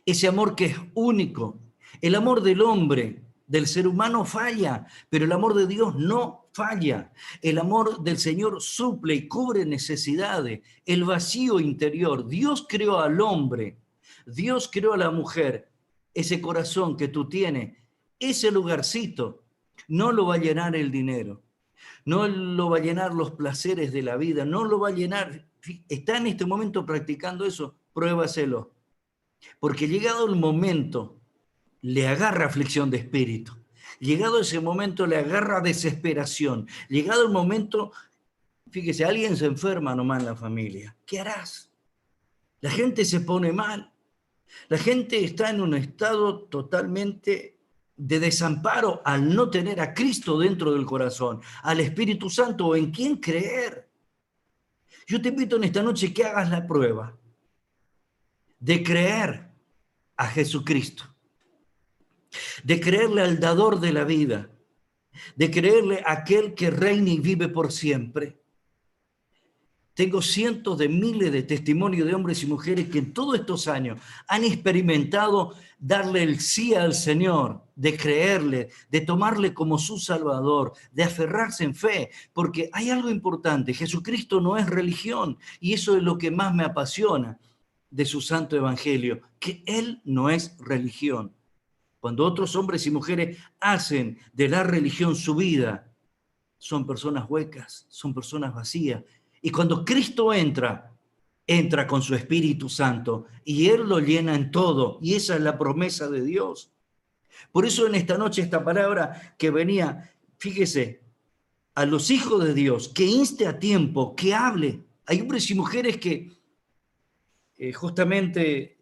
Ese amor que es único. El amor del hombre, del ser humano falla, pero el amor de Dios no falla. El amor del Señor suple y cubre necesidades, el vacío interior. Dios creó al hombre, Dios creó a la mujer. Ese corazón que tú tienes, ese lugarcito, no lo va a llenar el dinero, no lo va a llenar los placeres de la vida, no lo va a llenar. Está en este momento practicando eso, pruébaselo. Porque llegado el momento, le agarra aflicción de espíritu. Llegado ese momento, le agarra desesperación. Llegado el momento, fíjese, alguien se enferma nomás en la familia. ¿Qué harás? La gente se pone mal. La gente está en un estado totalmente de desamparo al no tener a Cristo dentro del corazón, al Espíritu Santo o en quién creer. Yo te invito en esta noche que hagas la prueba de creer a Jesucristo, de creerle al dador de la vida, de creerle a aquel que reina y vive por siempre. Tengo cientos de miles de testimonios de hombres y mujeres que en todos estos años han experimentado darle el sí al Señor, de creerle, de tomarle como su Salvador, de aferrarse en fe, porque hay algo importante, Jesucristo no es religión y eso es lo que más me apasiona de su santo evangelio, que Él no es religión. Cuando otros hombres y mujeres hacen de la religión su vida, son personas huecas, son personas vacías. Y cuando Cristo entra con su Espíritu Santo y Él lo llena en todo. Y esa es la promesa de Dios. Por eso en esta noche esta palabra que venía, fíjese, a los hijos de Dios, que inste a tiempo, que hable. Hay hombres y mujeres que justamente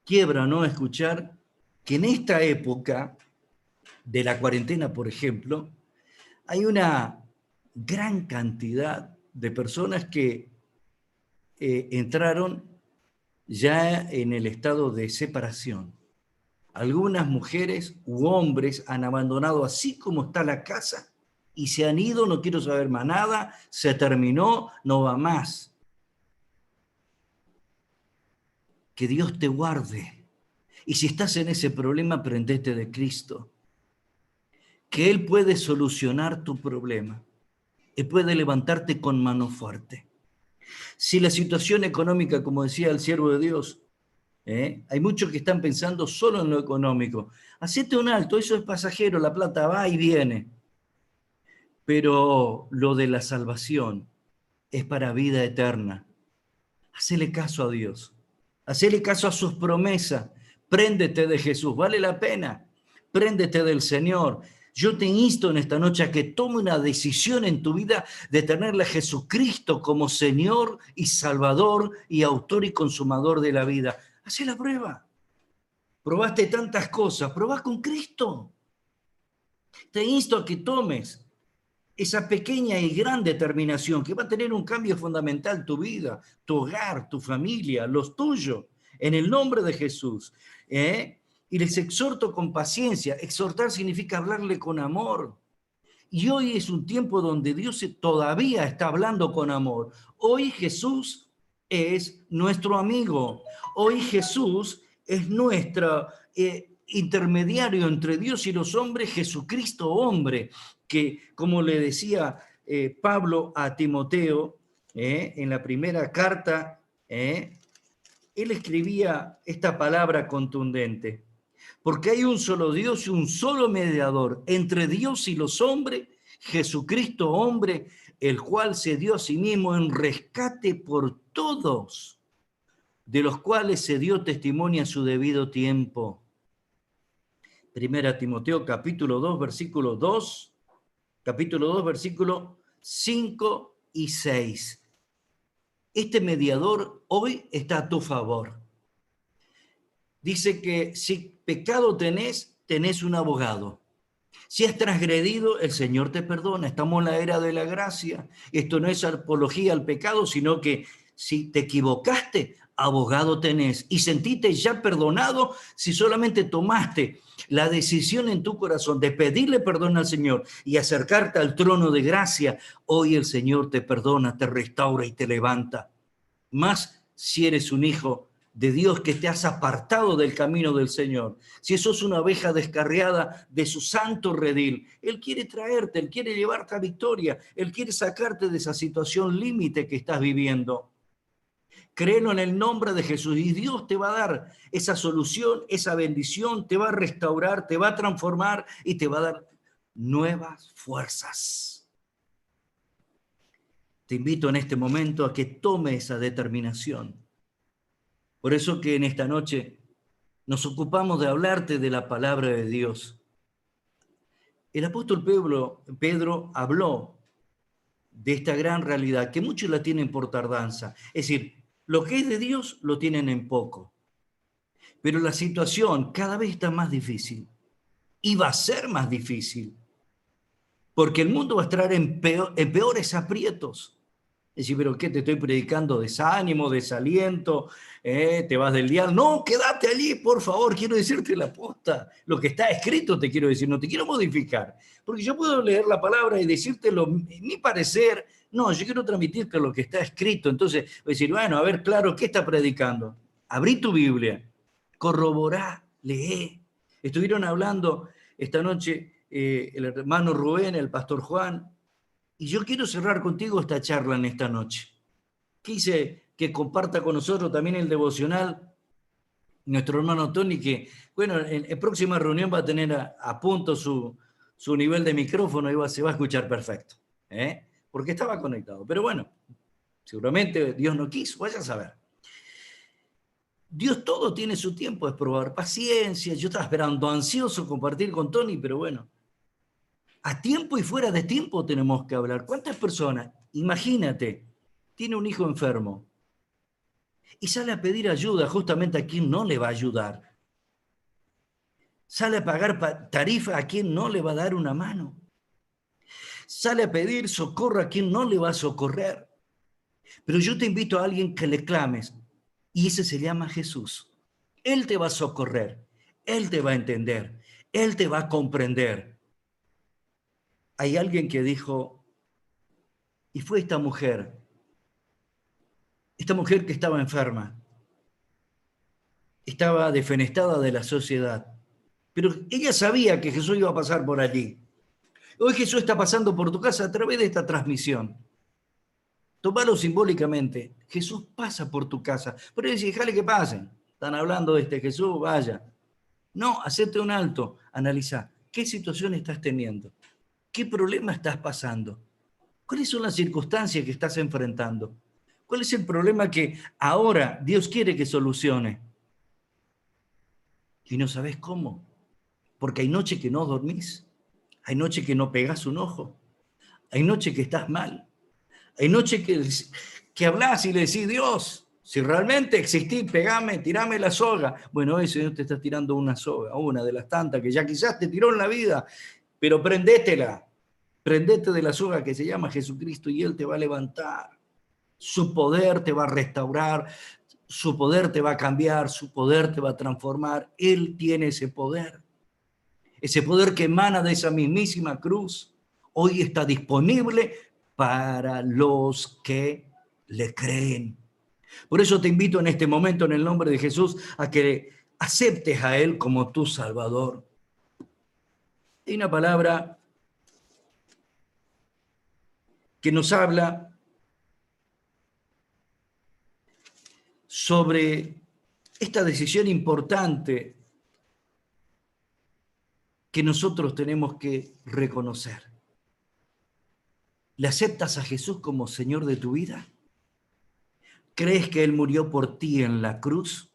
quiebran, ¿no? Escuchar que en esta época de la cuarentena, por ejemplo, hay una gran cantidad de personas que entraron ya en el estado de separación. Algunas mujeres u hombres han abandonado así como está la casa y se han ido, no quiero saber más nada, se terminó, no va más. que Dios te guarde. Y si estás en ese problema, prendete de Cristo. Que Él puede solucionar tu problema. Él puede levantarte con mano fuerte. Si la situación económica, como decía el siervo de Dios, hay muchos que están pensando solo en lo económico. Hacete un alto, eso es pasajero, la plata va y viene. Pero lo de la salvación es para vida eterna. Hacele caso a Dios. Hacele caso a sus promesas. Préndete de Jesús, vale la pena. Préndete del Señor. Yo te insto en esta noche a que tome una decisión en tu vida de tenerle a Jesucristo como Señor y Salvador y autor y consumador de la vida. Hacé la prueba. Probaste tantas cosas, probá con Cristo. Te insto a que tomes esa pequeña y gran determinación que va a tener un cambio fundamental tu vida, tu hogar, tu familia, los tuyos, en el nombre de Jesús. Y les exhorto con paciencia. Exhortar significa hablarle con amor. Y hoy es un tiempo donde Dios todavía está hablando con amor. Hoy Jesús es nuestro amigo. Hoy Jesús es nuestro intermediario entre Dios y los hombres, Jesucristo hombre, que como le decía Pablo a Timoteo en la primera carta, él escribía esta palabra contundente. Porque hay un solo Dios y un solo mediador entre Dios y los hombres, Jesucristo hombre, el cual se dio a sí mismo en rescate por todos, de los cuales se dio testimonio a su debido tiempo. Primera Timoteo capítulo 2, versículo 2, capítulo 2, versículo 5 y 6. Este mediador hoy está a tu favor. Dice que si pecado tenés, tenés un abogado. Si has transgredido, el Señor te perdona. Estamos en la era de la gracia. Esto no es apología al pecado, sino que si te equivocaste, abogado tenés. Y sentiste ya perdonado si solamente tomaste la decisión en tu corazón de pedirle perdón al Señor y acercarte al trono de gracia. Hoy el Señor te perdona, te restaura y te levanta. Más si eres un hijo de Dios que te has apartado del camino del Señor. Si sos una oveja descarriada de su santo redil, Él quiere traerte, Él quiere llevarte a victoria, Él quiere sacarte de esa situación límite que estás viviendo. Créelo en el nombre de Jesús y Dios te va a dar esa solución, esa bendición, te va a restaurar, te va a transformar y te va a dar nuevas fuerzas. Te invito en este momento a que tome esa determinación. Por eso que en esta noche nos ocupamos de hablarte de la palabra de Dios. El apóstol Pedro habló de esta gran realidad, que muchos la tienen por tardanza. Es decir, lo que es de Dios lo tienen en poco. Pero la situación cada vez está más difícil. Y va a ser más difícil. Porque el mundo va a estar en peores aprietos. Es decir, ¿pero qué te estoy predicando? Desánimo, desaliento, te vas del dial. No, quédate allí, por favor, quiero decirte la posta. Lo que está escrito te quiero decir, no te quiero modificar. Porque yo puedo leer la palabra y decírtelo, mi parecer. No, yo quiero transmitirte lo que está escrito. Entonces, voy a decir, bueno, a ver, claro, ¿qué está predicando? Abrí tu Biblia, corroborá, lee. Estuvieron hablando esta noche el hermano Rubén, el pastor Juan, y yo quiero cerrar contigo esta charla en esta noche. Quise que comparta con nosotros también el devocional nuestro hermano Tony, que, bueno, en próxima reunión va a tener a punto su nivel de micrófono y se va a escuchar perfecto, porque estaba conectado. Pero bueno, seguramente Dios no quiso, vaya a saber. Dios todo tiene su tiempo, es probar paciencia. Yo estaba esperando ansioso compartir con Tony, pero bueno, a tiempo y fuera de tiempo tenemos que hablar. ¿Cuántas personas, imagínate, tiene un hijo enfermo y sale a pedir ayuda justamente a quien no le va a ayudar? Sale a pagar tarifa a quien no le va a dar una mano. Sale a pedir socorro a quien no le va a socorrer. Pero yo te invito a alguien que le clames y ese se llama Jesús. Él te va a socorrer, Él te va a entender, Él te va a comprender. Hay alguien que dijo, y fue esta mujer que estaba enferma. estaba defenestada de la sociedad. Pero ella sabía que Jesús iba a pasar por allí. Hoy Jesús está pasando por tu casa a través de esta transmisión. Tómalo simbólicamente. Jesús pasa por tu casa. Pero dice, déjale que pasen. Están hablando de este Jesús, vaya. No, hacete un alto. Analiza, ¿qué situación estás teniendo? ¿Qué problema estás pasando? ¿Cuáles son las circunstancias que estás enfrentando? ¿Cuál es el problema que ahora Dios quiere que solucione? Y no sabes cómo. Porque hay noches que no dormís. Hay noches que no pegás un ojo. Hay noches que estás mal. Hay noches que hablás y le decís, Dios, si realmente existís, pegame, tirame la soga. Bueno, hoy el Señor te está tirando una soga, una de las tantas que ya quizás te tiró en la vida, pero prendétela. Prendete de la soga que se llama Jesucristo y Él te va a levantar. Su poder te va a restaurar, su poder te va a cambiar, su poder te va a transformar. Él tiene ese poder que emana de esa mismísima cruz. Hoy está disponible para los que le creen. Por eso te invito en este momento, en el nombre de Jesús, a que aceptes a Él como tu Salvador. Hay una palabra que nos habla sobre esta decisión importante que nosotros tenemos que reconocer. ¿Le aceptas a Jesús como Señor de tu vida? ¿Crees que Él murió por ti en la cruz?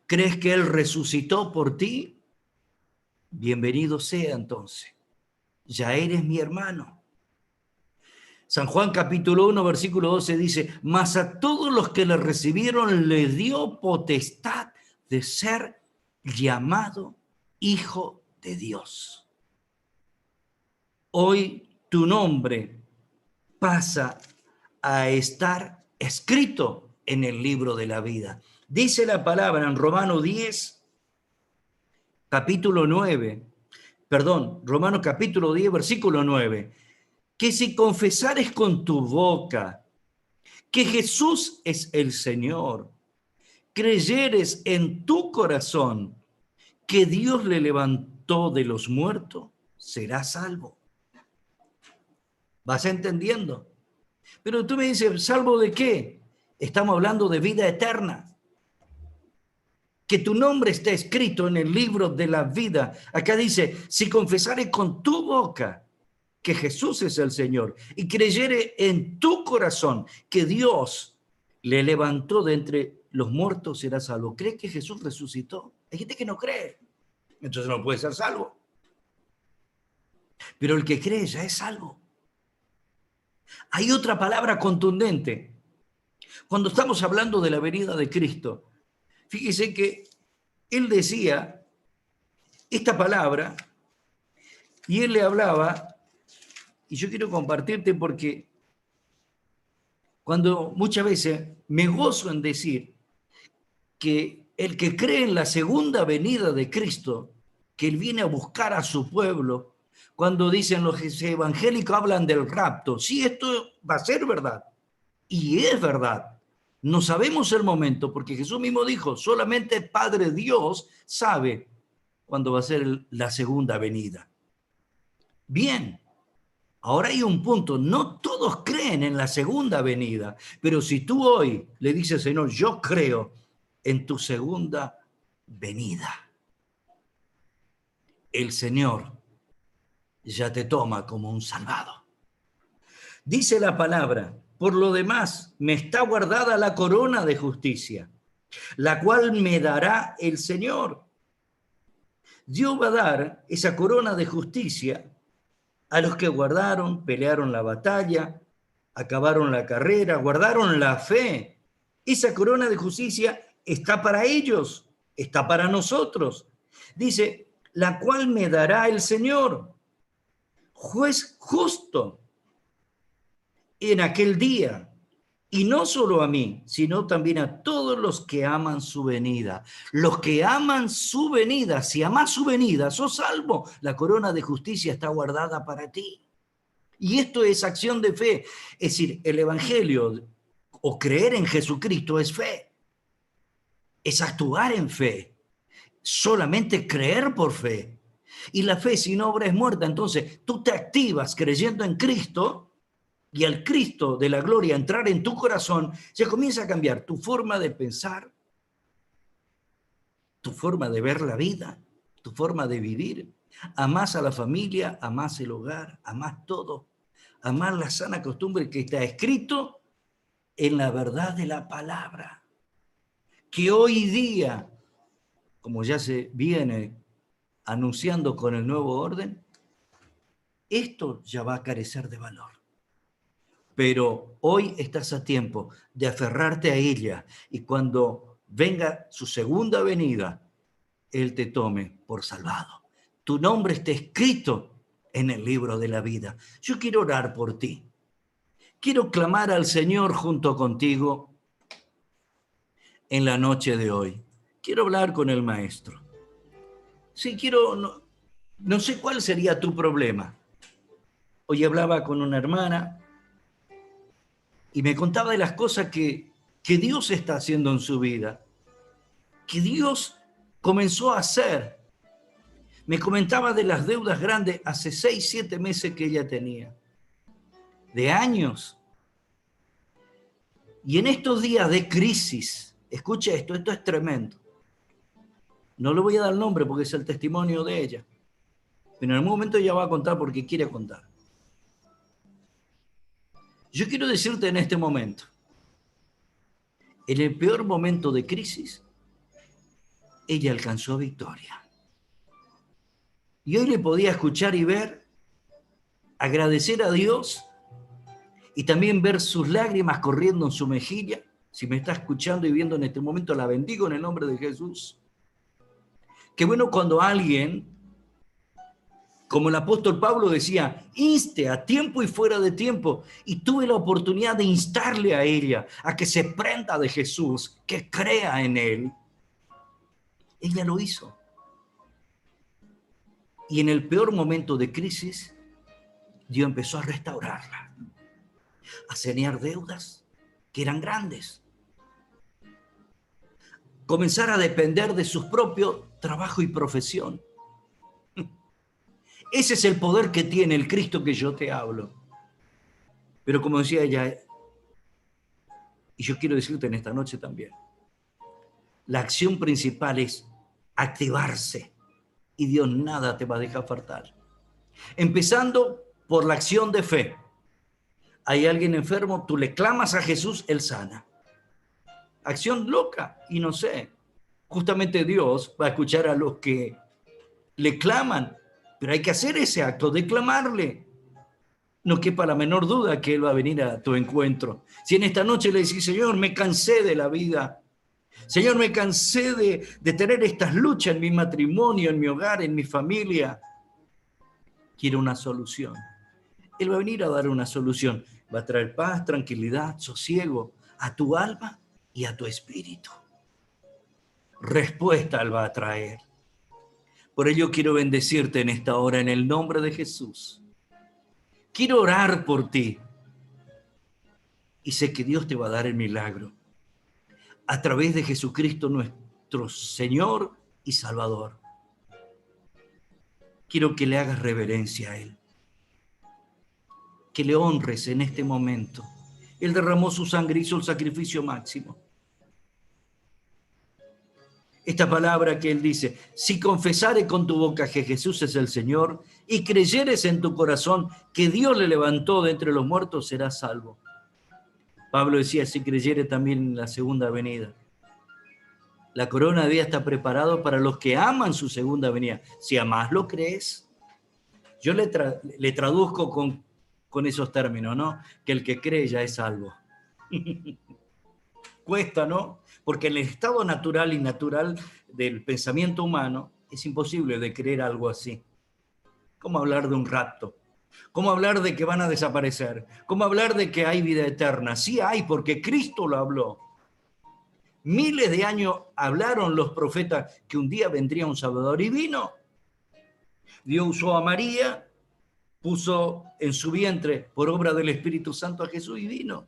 ¿Crees que Él resucitó por ti? Bienvenido sea entonces. Ya eres mi hermano. San Juan capítulo 1, versículo 12 dice, mas a todos los que le recibieron le dio potestad de ser llamado hijo de Dios. Hoy tu nombre pasa a estar escrito en el libro de la vida. Dice la palabra en Romanos capítulo 10, versículo 9, que si confesares con tu boca que Jesús es el Señor, creyeres en tu corazón que Dios le levantó de los muertos, serás salvo. ¿Vas entendiendo? Pero tú me dices, ¿salvo de qué? Estamos hablando de vida eterna. Que tu nombre esté escrito en el libro de la vida. Acá dice, si confesares con tu boca que Jesús es el Señor y creyere en tu corazón que Dios le levantó de entre los muertos, serás salvo. ¿Crees que Jesús resucitó? Hay gente que no cree. Entonces no puede ser salvo. Pero el que cree ya es salvo. Hay otra palabra contundente. Cuando estamos hablando de la venida de Cristo, fíjese que él decía esta palabra y él le hablaba, y yo quiero compartirte porque cuando muchas veces me gozo en decir que el que cree en la segunda venida de Cristo, que él viene a buscar a su pueblo, cuando dicen los evangélicos, hablan del rapto. Sí, esto va a ser verdad. Y es verdad. No sabemos el momento, porque Jesús mismo dijo, solamente el Padre Dios sabe cuándo va a ser la segunda venida. Bien, ahora hay un punto. No todos creen en la segunda venida, pero si tú hoy le dices, Señor, yo creo en tu segunda venida, el Señor ya te toma como un salvado. Dice la palabra, por lo demás, me está guardada la corona de justicia, la cual me dará el Señor. Dios va a dar esa corona de justicia a los que guardaron, pelearon la batalla, acabaron la carrera, guardaron la fe. Esa corona de justicia está para ellos, está para nosotros. Dice, la cual me dará el Señor, juez justo, en aquel día, y no solo a mí, sino también a todos los que aman su venida. Los que aman su venida, si amas su venida, sos salvo. La corona de justicia está guardada para ti. Y esto es acción de fe. Es decir, el evangelio o creer en Jesucristo es fe. es actuar en fe, solamente creer por fe. Y la fe sin obra es muerta. Entonces tú te activas creyendo en Cristo, y al Cristo de la gloria entrar en tu corazón, ya comienza a cambiar tu forma de pensar, tu forma de ver la vida, tu forma de vivir. Amás a la familia, amás el hogar, amás todo. Amás la sana costumbre que está escrito en la verdad de la palabra. Que hoy día, como ya se viene anunciando con el nuevo orden, esto ya va a carecer de valor. Pero hoy estás a tiempo de aferrarte a ella, y cuando venga su segunda venida, Él te tome por salvado. Tu nombre está escrito en el libro de la vida. Yo quiero orar por ti. Quiero clamar al Señor junto contigo en la noche de hoy. Quiero hablar con el Maestro. Sí, no sé cuál sería tu problema. Hoy hablaba con una hermana y me contaba de las cosas que Dios está haciendo en su vida, que Dios comenzó a hacer. Me comentaba de las deudas grandes hace 6, 7 meses que ella tenía, de años. Y en estos días de crisis, escucha esto es tremendo. No le voy a dar nombre porque es el testimonio de ella, pero en algún momento ella va a contar porque quiere contar. Yo quiero decirte en este momento, en el peor momento de crisis, ella alcanzó victoria. Y hoy le podía escuchar y ver, agradecer a Dios, y también ver sus lágrimas corriendo en su mejilla. Si me está escuchando y viendo en este momento, la bendigo en el nombre de Jesús. Qué bueno cuando alguien, como el apóstol Pablo decía, inste a tiempo y fuera de tiempo. Y tuve la oportunidad de instarle a ella a que se prenda de Jesús, que crea en Él. Ella lo hizo. Y en el peor momento de crisis, Dios empezó a restaurarla, a sanear deudas que eran grandes, comenzar a depender de su propio trabajo y profesión. Ese es el poder que tiene el Cristo que yo te hablo. Pero como decía ella, y yo quiero decirte en esta noche también, la acción principal es activarse, y Dios nada te va a dejar faltar. Empezando por la acción de fe. Hay alguien enfermo, tú le clamas a Jesús, Él sana. Acción loca, y no sé, justamente Dios va a escuchar a los que le claman, pero hay que hacer ese acto de clamarle. No quepa la menor duda que Él va a venir a tu encuentro. Si en esta noche le decís, Señor, me cansé de la vida, Señor, me cansé de tener estas luchas en mi matrimonio, en mi hogar, en mi familia, quiero una solución. Él va a venir a dar una solución. Va a traer paz, tranquilidad, sosiego a tu alma y a tu espíritu. Respuesta Él va a traer. Por ello quiero bendecirte en esta hora en el nombre de Jesús. Quiero orar por ti. Y sé que Dios te va a dar el milagro a través de Jesucristo nuestro Señor y Salvador. Quiero que le hagas reverencia a Él, que le honres en este momento. Él derramó su sangre, hizo el sacrificio máximo. Esta palabra que Él dice, si confesares con tu boca que Jesús es el Señor y creyeres en tu corazón que Dios le levantó de entre los muertos, serás salvo. Pablo decía, si creyere también en la segunda venida. La corona de vida está preparada para los que aman su segunda venida. Si amás, ¿lo crees? Yo le traduzco con esos términos, ¿no? Que el que cree ya es salvo. Cuesta, ¿no? Porque en el estado natural y natural del pensamiento humano es imposible de creer algo así. ¿Cómo hablar de un rapto? ¿Cómo hablar de que van a desaparecer? ¿Cómo hablar de que hay vida eterna? Sí hay, porque Cristo lo habló. Miles de años hablaron los profetas que un día vendría un Salvador y vino. Dios usó a María, puso en su vientre por obra del Espíritu Santo a Jesús y vino.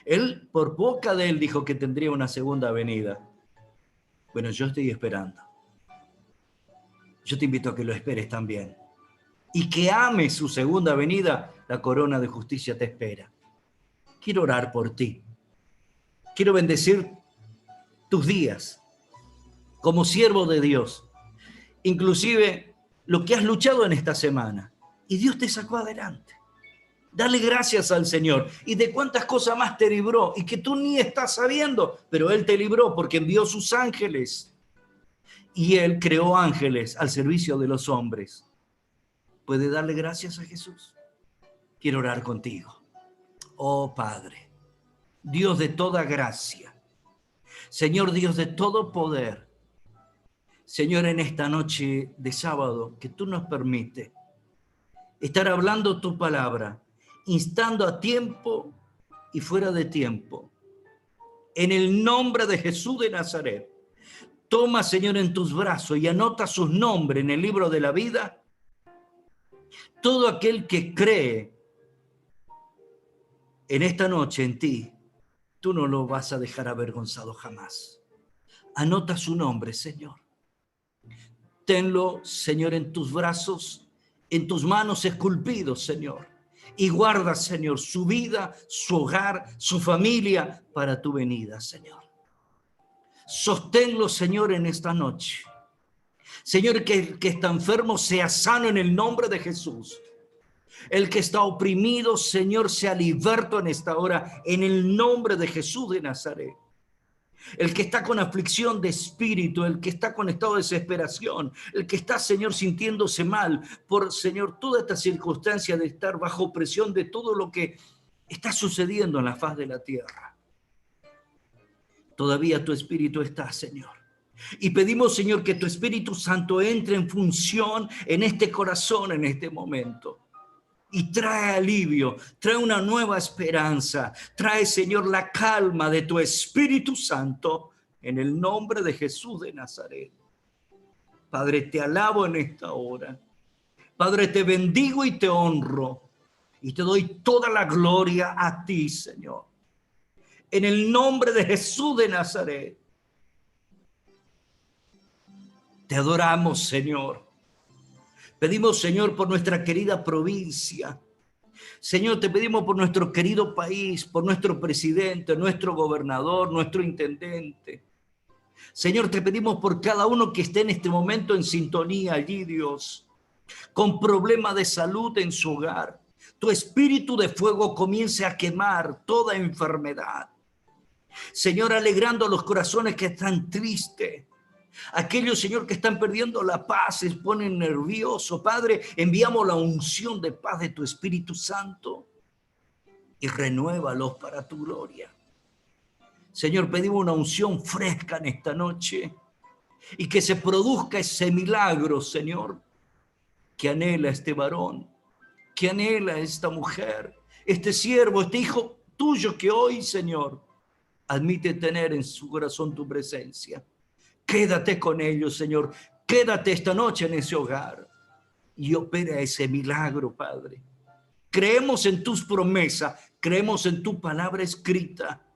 Él, por boca de Él, dijo que tendría una segunda venida. Bueno, yo estoy esperando. Yo te invito a que lo esperes también. Y que ames su segunda venida, la corona de justicia te espera. Quiero orar por ti. Quiero bendecir tus días como siervo de Dios. Inclusive lo que has luchado en esta semana. Y Dios te sacó adelante. Dale gracias al Señor. Y de cuántas cosas más te libró y que tú ni estás sabiendo, pero Él te libró porque envió sus ángeles. Y Él creó ángeles al servicio de los hombres. ¿Puede darle gracias a Jesús? Quiero orar contigo. Oh Padre, Dios de toda gracia, Señor Dios de todo poder, Señor, en esta noche de sábado que tú nos permites estar hablando tu palabra, instando a tiempo y fuera de tiempo. En el nombre de Jesús de Nazaret, toma, Señor, en tus brazos y anota sus nombres en el libro de la vida. Todo aquel que cree en esta noche en ti, tú no lo vas a dejar avergonzado jamás. Anota su nombre, Señor. Tenlo, Señor, en tus brazos, en tus manos esculpidos, Señor. Y guarda, Señor, su vida, su hogar, su familia para tu venida, Señor. Sosténlo, Señor, en esta noche. Señor, que el que está enfermo sea sano en el nombre de Jesús. El que está oprimido, Señor, sea liberto en esta hora, en el nombre de Jesús de Nazaret. El que está con aflicción de espíritu, el que está con estado de desesperación, el que está, Señor, sintiéndose mal por, Señor, toda esta circunstancia de estar bajo presión de todo lo que está sucediendo en la faz de la tierra. Todavía tu espíritu está, Señor. Y pedimos, Señor, que tu Espíritu Santo entre en función en este corazón, en este momento. Y trae alivio, trae una nueva esperanza, trae, Señor, la calma de tu Espíritu Santo en el nombre de Jesús de Nazaret. Padre, te alabo en esta hora. Padre, te bendigo y te honro y te doy toda la gloria a ti, Señor. En el nombre de Jesús de Nazaret. Te adoramos, Señor. Pedimos, Señor, por nuestra querida provincia. Señor, te pedimos por nuestro querido país, por nuestro presidente, nuestro gobernador, nuestro intendente. Señor, te pedimos por cada uno que esté en este momento en sintonía allí, Dios, con problemas de salud en su hogar. Tu espíritu de fuego comience a quemar toda enfermedad. Señor, alegrando a los corazones que están tristes. Aquellos, Señor, que están perdiendo la paz, se ponen nerviosos. Padre, enviamos la unción de paz de tu Espíritu Santo y renuévalos para tu gloria. Señor, pedimos una unción fresca en esta noche y que se produzca ese milagro, Señor, que anhela este varón, que anhela esta mujer, este siervo, este hijo tuyo que hoy, Señor, admite tener en su corazón tu presencia. Quédate con ellos, Señor. Quédate esta noche en ese hogar y opera ese milagro, Padre. Creemos en tus promesas, creemos en tu palabra escrita,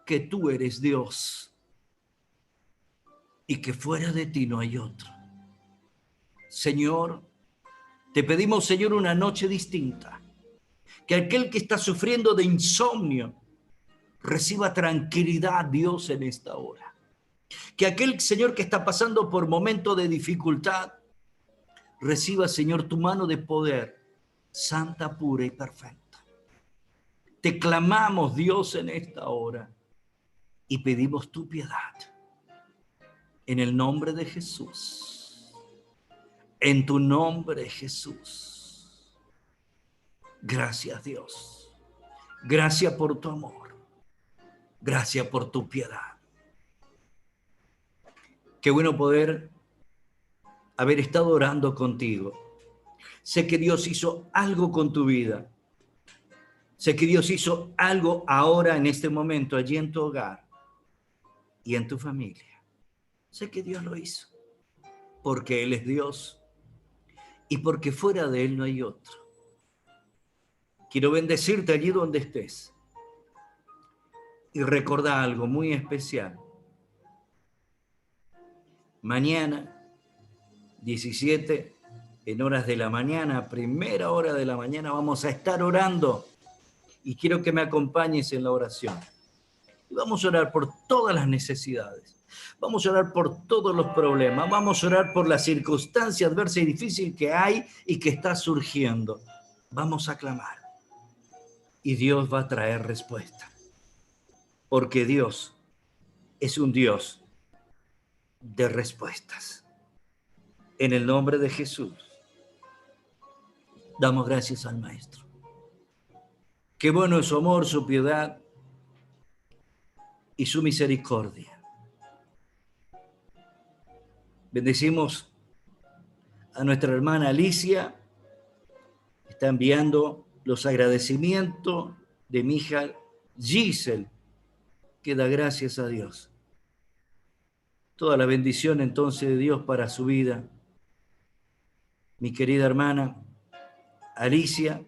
que tú eres Dios y que fuera de ti no hay otro. Señor, te pedimos, Señor, una noche distinta. Que aquel que está sufriendo de insomnio reciba tranquilidad, Dios, en esta hora. Que aquel, Señor, que está pasando por momentos de dificultad, reciba, Señor, tu mano de poder, santa, pura y perfecta. Te clamamos, Dios, en esta hora y pedimos tu piedad. En el nombre de Jesús. En tu nombre, Jesús. Gracias, Dios. Gracias por tu amor. Gracias por tu piedad. Qué bueno poder haber estado orando contigo. Sé que Dios hizo algo con tu vida. Sé que Dios hizo algo ahora, en este momento, allí en tu hogar y en tu familia. Sé que Dios lo hizo, porque Él es Dios y porque fuera de Él no hay otro. Quiero bendecirte allí donde estés y recordar algo muy especial. mañana, 17, en horas de la mañana, primera hora de la mañana, vamos a estar orando. Y quiero que me acompañes en la oración. Y vamos a orar por todas las necesidades. Vamos a orar por todos los problemas. Vamos a orar por la circunstancia adversa y difícil que hay y que está surgiendo. Vamos a clamar. Y Dios va a traer respuesta. Porque Dios es un Dios de respuestas. En el nombre de Jesús, damos gracias al Maestro. Qué bueno es su amor, su piedad y su misericordia. Bendecimos a nuestra hermana Alicia. Está enviando los agradecimientos de mi hija Giselle, que da gracias a Dios. Toda la bendición entonces de Dios para su vida. Mi querida hermana Alicia,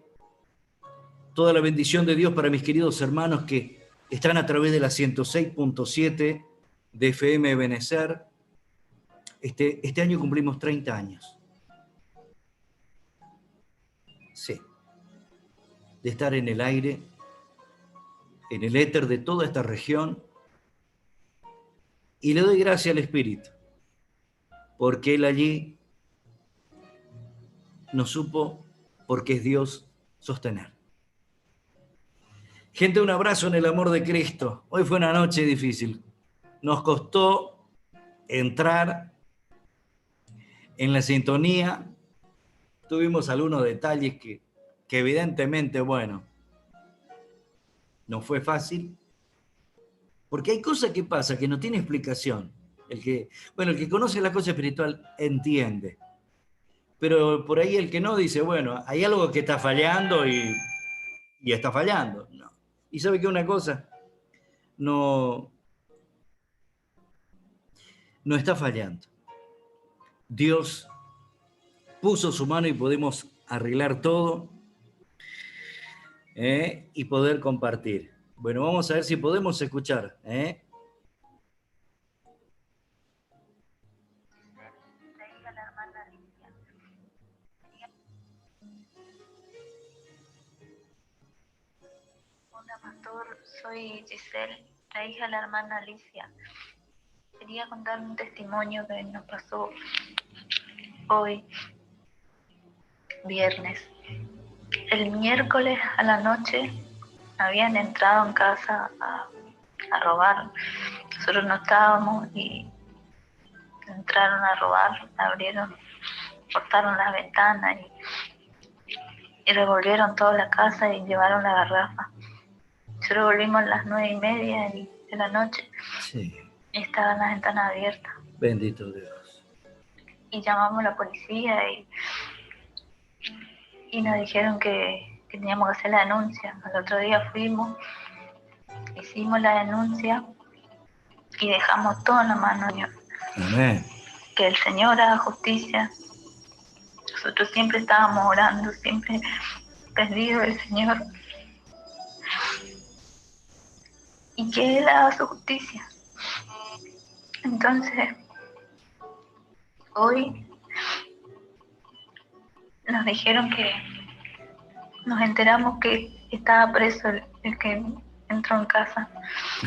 toda la bendición de Dios para mis queridos hermanos que están a través de la 106.7 de FM Benecer. Este año cumplimos 30 años. Sí. De estar en el aire, en el éter de toda esta región. Y le doy gracias al Espíritu, porque Él allí nos supo, porque es Dios, sostener. Gente, un abrazo en el amor de Cristo. Hoy fue una noche difícil. Nos costó entrar en la sintonía. Tuvimos algunos detalles que evidentemente, bueno, no fue fácil. Porque hay cosas que pasan que no tiene explicación. El que conoce la cosa espiritual entiende. Pero por ahí el que no dice, bueno, hay algo que está fallando y está fallando. No. ¿Y sabe qué una cosa? No está fallando. Dios puso su mano y podemos arreglar todo y poder compartir. Bueno, vamos a ver si podemos escuchar. Hola, pastor, soy Giselle, la hija de la hermana Alicia. Quería contar un testimonio que nos pasó hoy, viernes. El miércoles a la noche habían entrado en casa a robar. Nosotros no estábamos y entraron a robar, abrieron, cortaron las ventanas y revolvieron toda la casa y llevaron la garrafa. Nosotros volvimos a las 9:30 de la noche. Sí. Y estaban las ventanas abiertas. Bendito Dios. Y llamamos a la policía y nos dijeron que teníamos que hacer la denuncia. Al otro día fuimos, hicimos la denuncia y dejamos todo en la mano de Dios. Amén. Que el Señor haga justicia. Nosotros siempre estábamos orando, siempre perdidos del Señor. Y que Él haga su justicia. Entonces, hoy nos dijeron que nos enteramos que estaba preso el que entró en casa.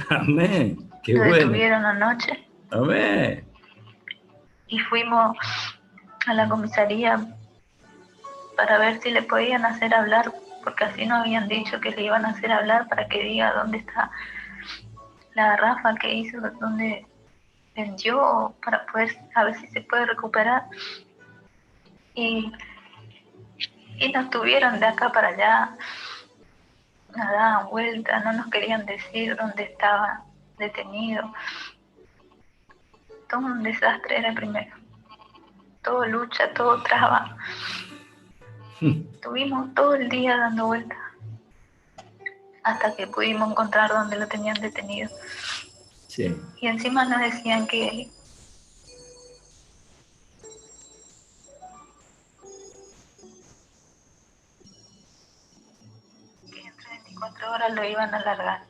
Amén. Qué Lo bueno. detuvieron anoche. Amén. Y fuimos a la comisaría para ver si le podían hacer hablar, porque así nos habían dicho que le iban a hacer hablar para que diga dónde está la garrafa que hizo, dónde vendió, para poder a ver si se puede recuperar. Y nos tuvieron de acá para allá, nos daban vueltas, no nos querían decir dónde estaba detenido. Todo un desastre era primero. Todo lucha, todo traba. Estuvimos todo el día dando vueltas hasta que pudimos encontrar dónde lo tenían detenido. Sí. Y encima nos decían que entre 24 horas lo iban a largar.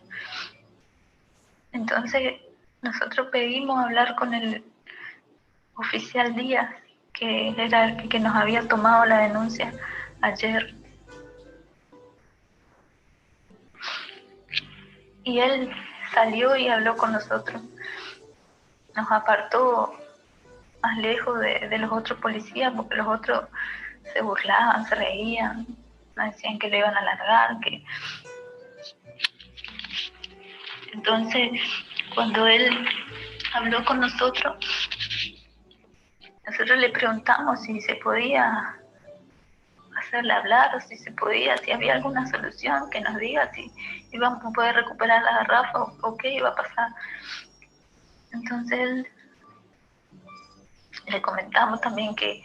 Entonces nosotros pedimos hablar con el oficial Díaz, que él era el que nos había tomado la denuncia ayer. Y él salió y habló con nosotros. Nos apartó más lejos de los otros policías, porque los otros se burlaban, se reían, nos decían que le iban a largar, que... Entonces, cuando él habló con nosotros le preguntamos si se podía hacerle hablar, o si se podía, si había alguna solución, que nos diga si íbamos a poder recuperar la garrafa o qué iba a pasar. Entonces le comentamos también que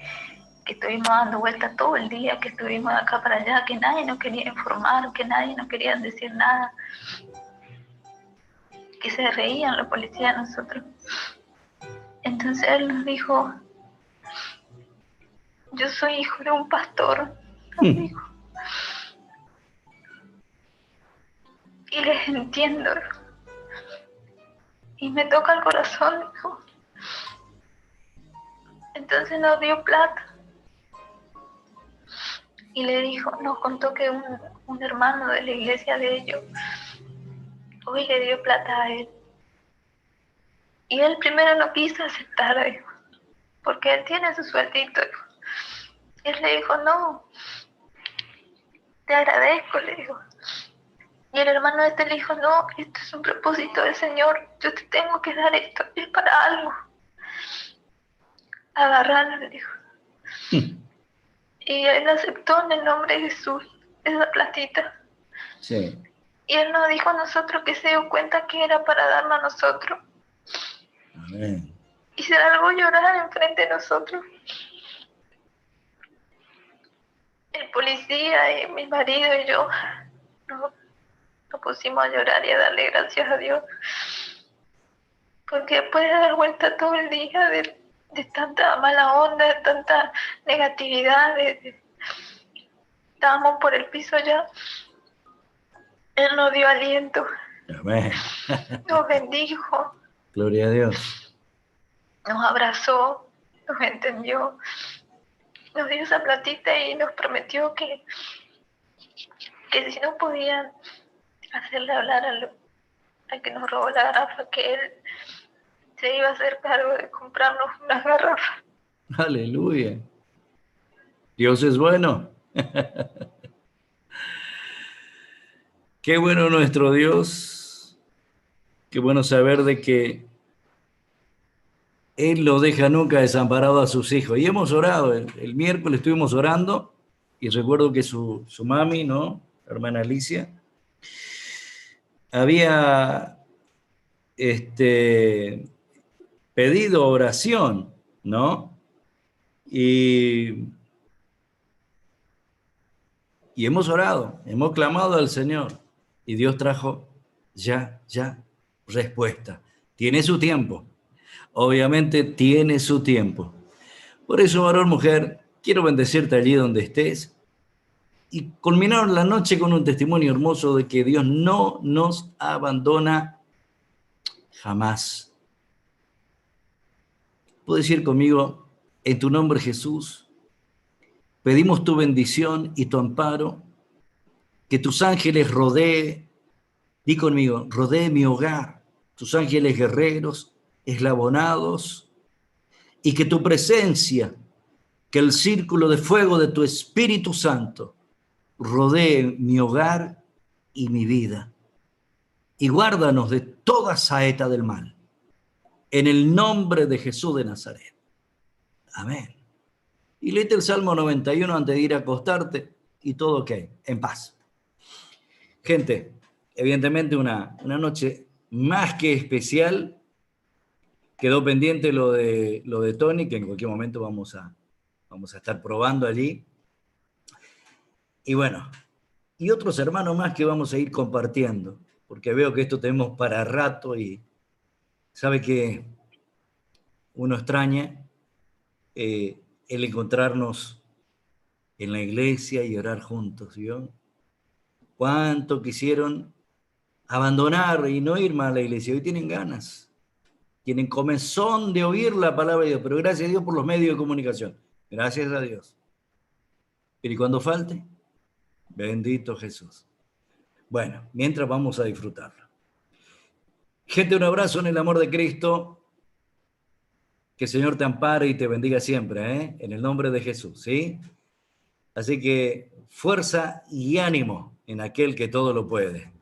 estuvimos dando vueltas todo el día, que estuvimos de acá para allá, que nadie nos quería informar, que nadie nos quería decir nada, que se reían los policías de nosotros. Entonces él nos dijo: yo soy hijo de un pastor, amigo, y les entiendo, y me toca el corazón, hijo. Entonces nos dio plata y le dijo, nos contó que un hermano de la iglesia de ellos hoy le dio plata a él, y él primero no quiso aceptar, dijo, porque él tiene su sueltito, dijo. Él le dijo: no, te agradezco, le dijo. Y el hermano le dijo: no, esto es un propósito del Señor, yo te tengo que dar esto, es para algo. Agarrarlo, le dijo. Y él aceptó en el nombre de Jesús esa platita. Sí. Y él nos dijo a nosotros que se dio cuenta que era para darnos a nosotros. Amén. Y se largó a llorar enfrente de nosotros. El policía y mi marido y yo nos pusimos a llorar y a darle gracias a Dios. Porque después de dar vuelta todo el día de tanta mala onda, de tanta negatividad, estábamos por el piso ya. Él nos dio aliento. Amén. Nos bendijo. Gloria a Dios. Nos abrazó, nos entendió. Nos dio esa platita y nos prometió que si no podían hacerle hablar al que nos robó la garrafa, que él se iba a hacer cargo de comprarnos unas garrafas. Aleluya. Dios es bueno. Qué bueno nuestro Dios. Qué bueno saber de que Él no deja nunca desamparado a sus hijos. Y hemos orado, el miércoles estuvimos orando, y recuerdo que su mami, ¿no? La hermana Alicia, había pedido oración, ¿no? Y hemos orado, hemos clamado al Señor, y Dios trajo ya respuesta. Tiene su tiempo, obviamente tiene su tiempo. Por eso, varón, mujer, quiero bendecirte allí donde estés, y culminar la noche con un testimonio hermoso de que Dios no nos abandona jamás. Puedes ir conmigo: en tu nombre, Jesús, pedimos tu bendición y tu amparo, que tus ángeles rodeen, di conmigo, rodee mi hogar, tus ángeles guerreros, eslabonados, y que tu presencia, que el círculo de fuego de tu Espíritu Santo rodee mi hogar y mi vida. Y guárdanos de toda saeta del mal. En el nombre de Jesús de Nazaret. Amén. Y léete el Salmo 91 antes de ir a acostarte, y todo ok, en paz. Gente, evidentemente una noche más que especial. Quedó pendiente lo de Tony, que en cualquier momento vamos a estar probando allí. Y bueno, y otros hermanos más que vamos a ir compartiendo, porque veo que esto tenemos para rato, y sabe que uno extraña el encontrarnos en la iglesia y orar juntos, ¿vio? Cuánto quisieron abandonar y no ir más a la iglesia, hoy tienen ganas. tienen comezón de oír la palabra de Dios, pero gracias a Dios por los medios de comunicación. Gracias a Dios. Pero ¿y cuando falte? Bendito Jesús. Bueno, mientras vamos a disfrutarlo. Gente, un abrazo en el amor de Cristo. Que el Señor te ampare y te bendiga siempre, ¿eh? En el nombre de Jesús, ¿sí? Así que fuerza y ánimo en aquel que todo lo puede.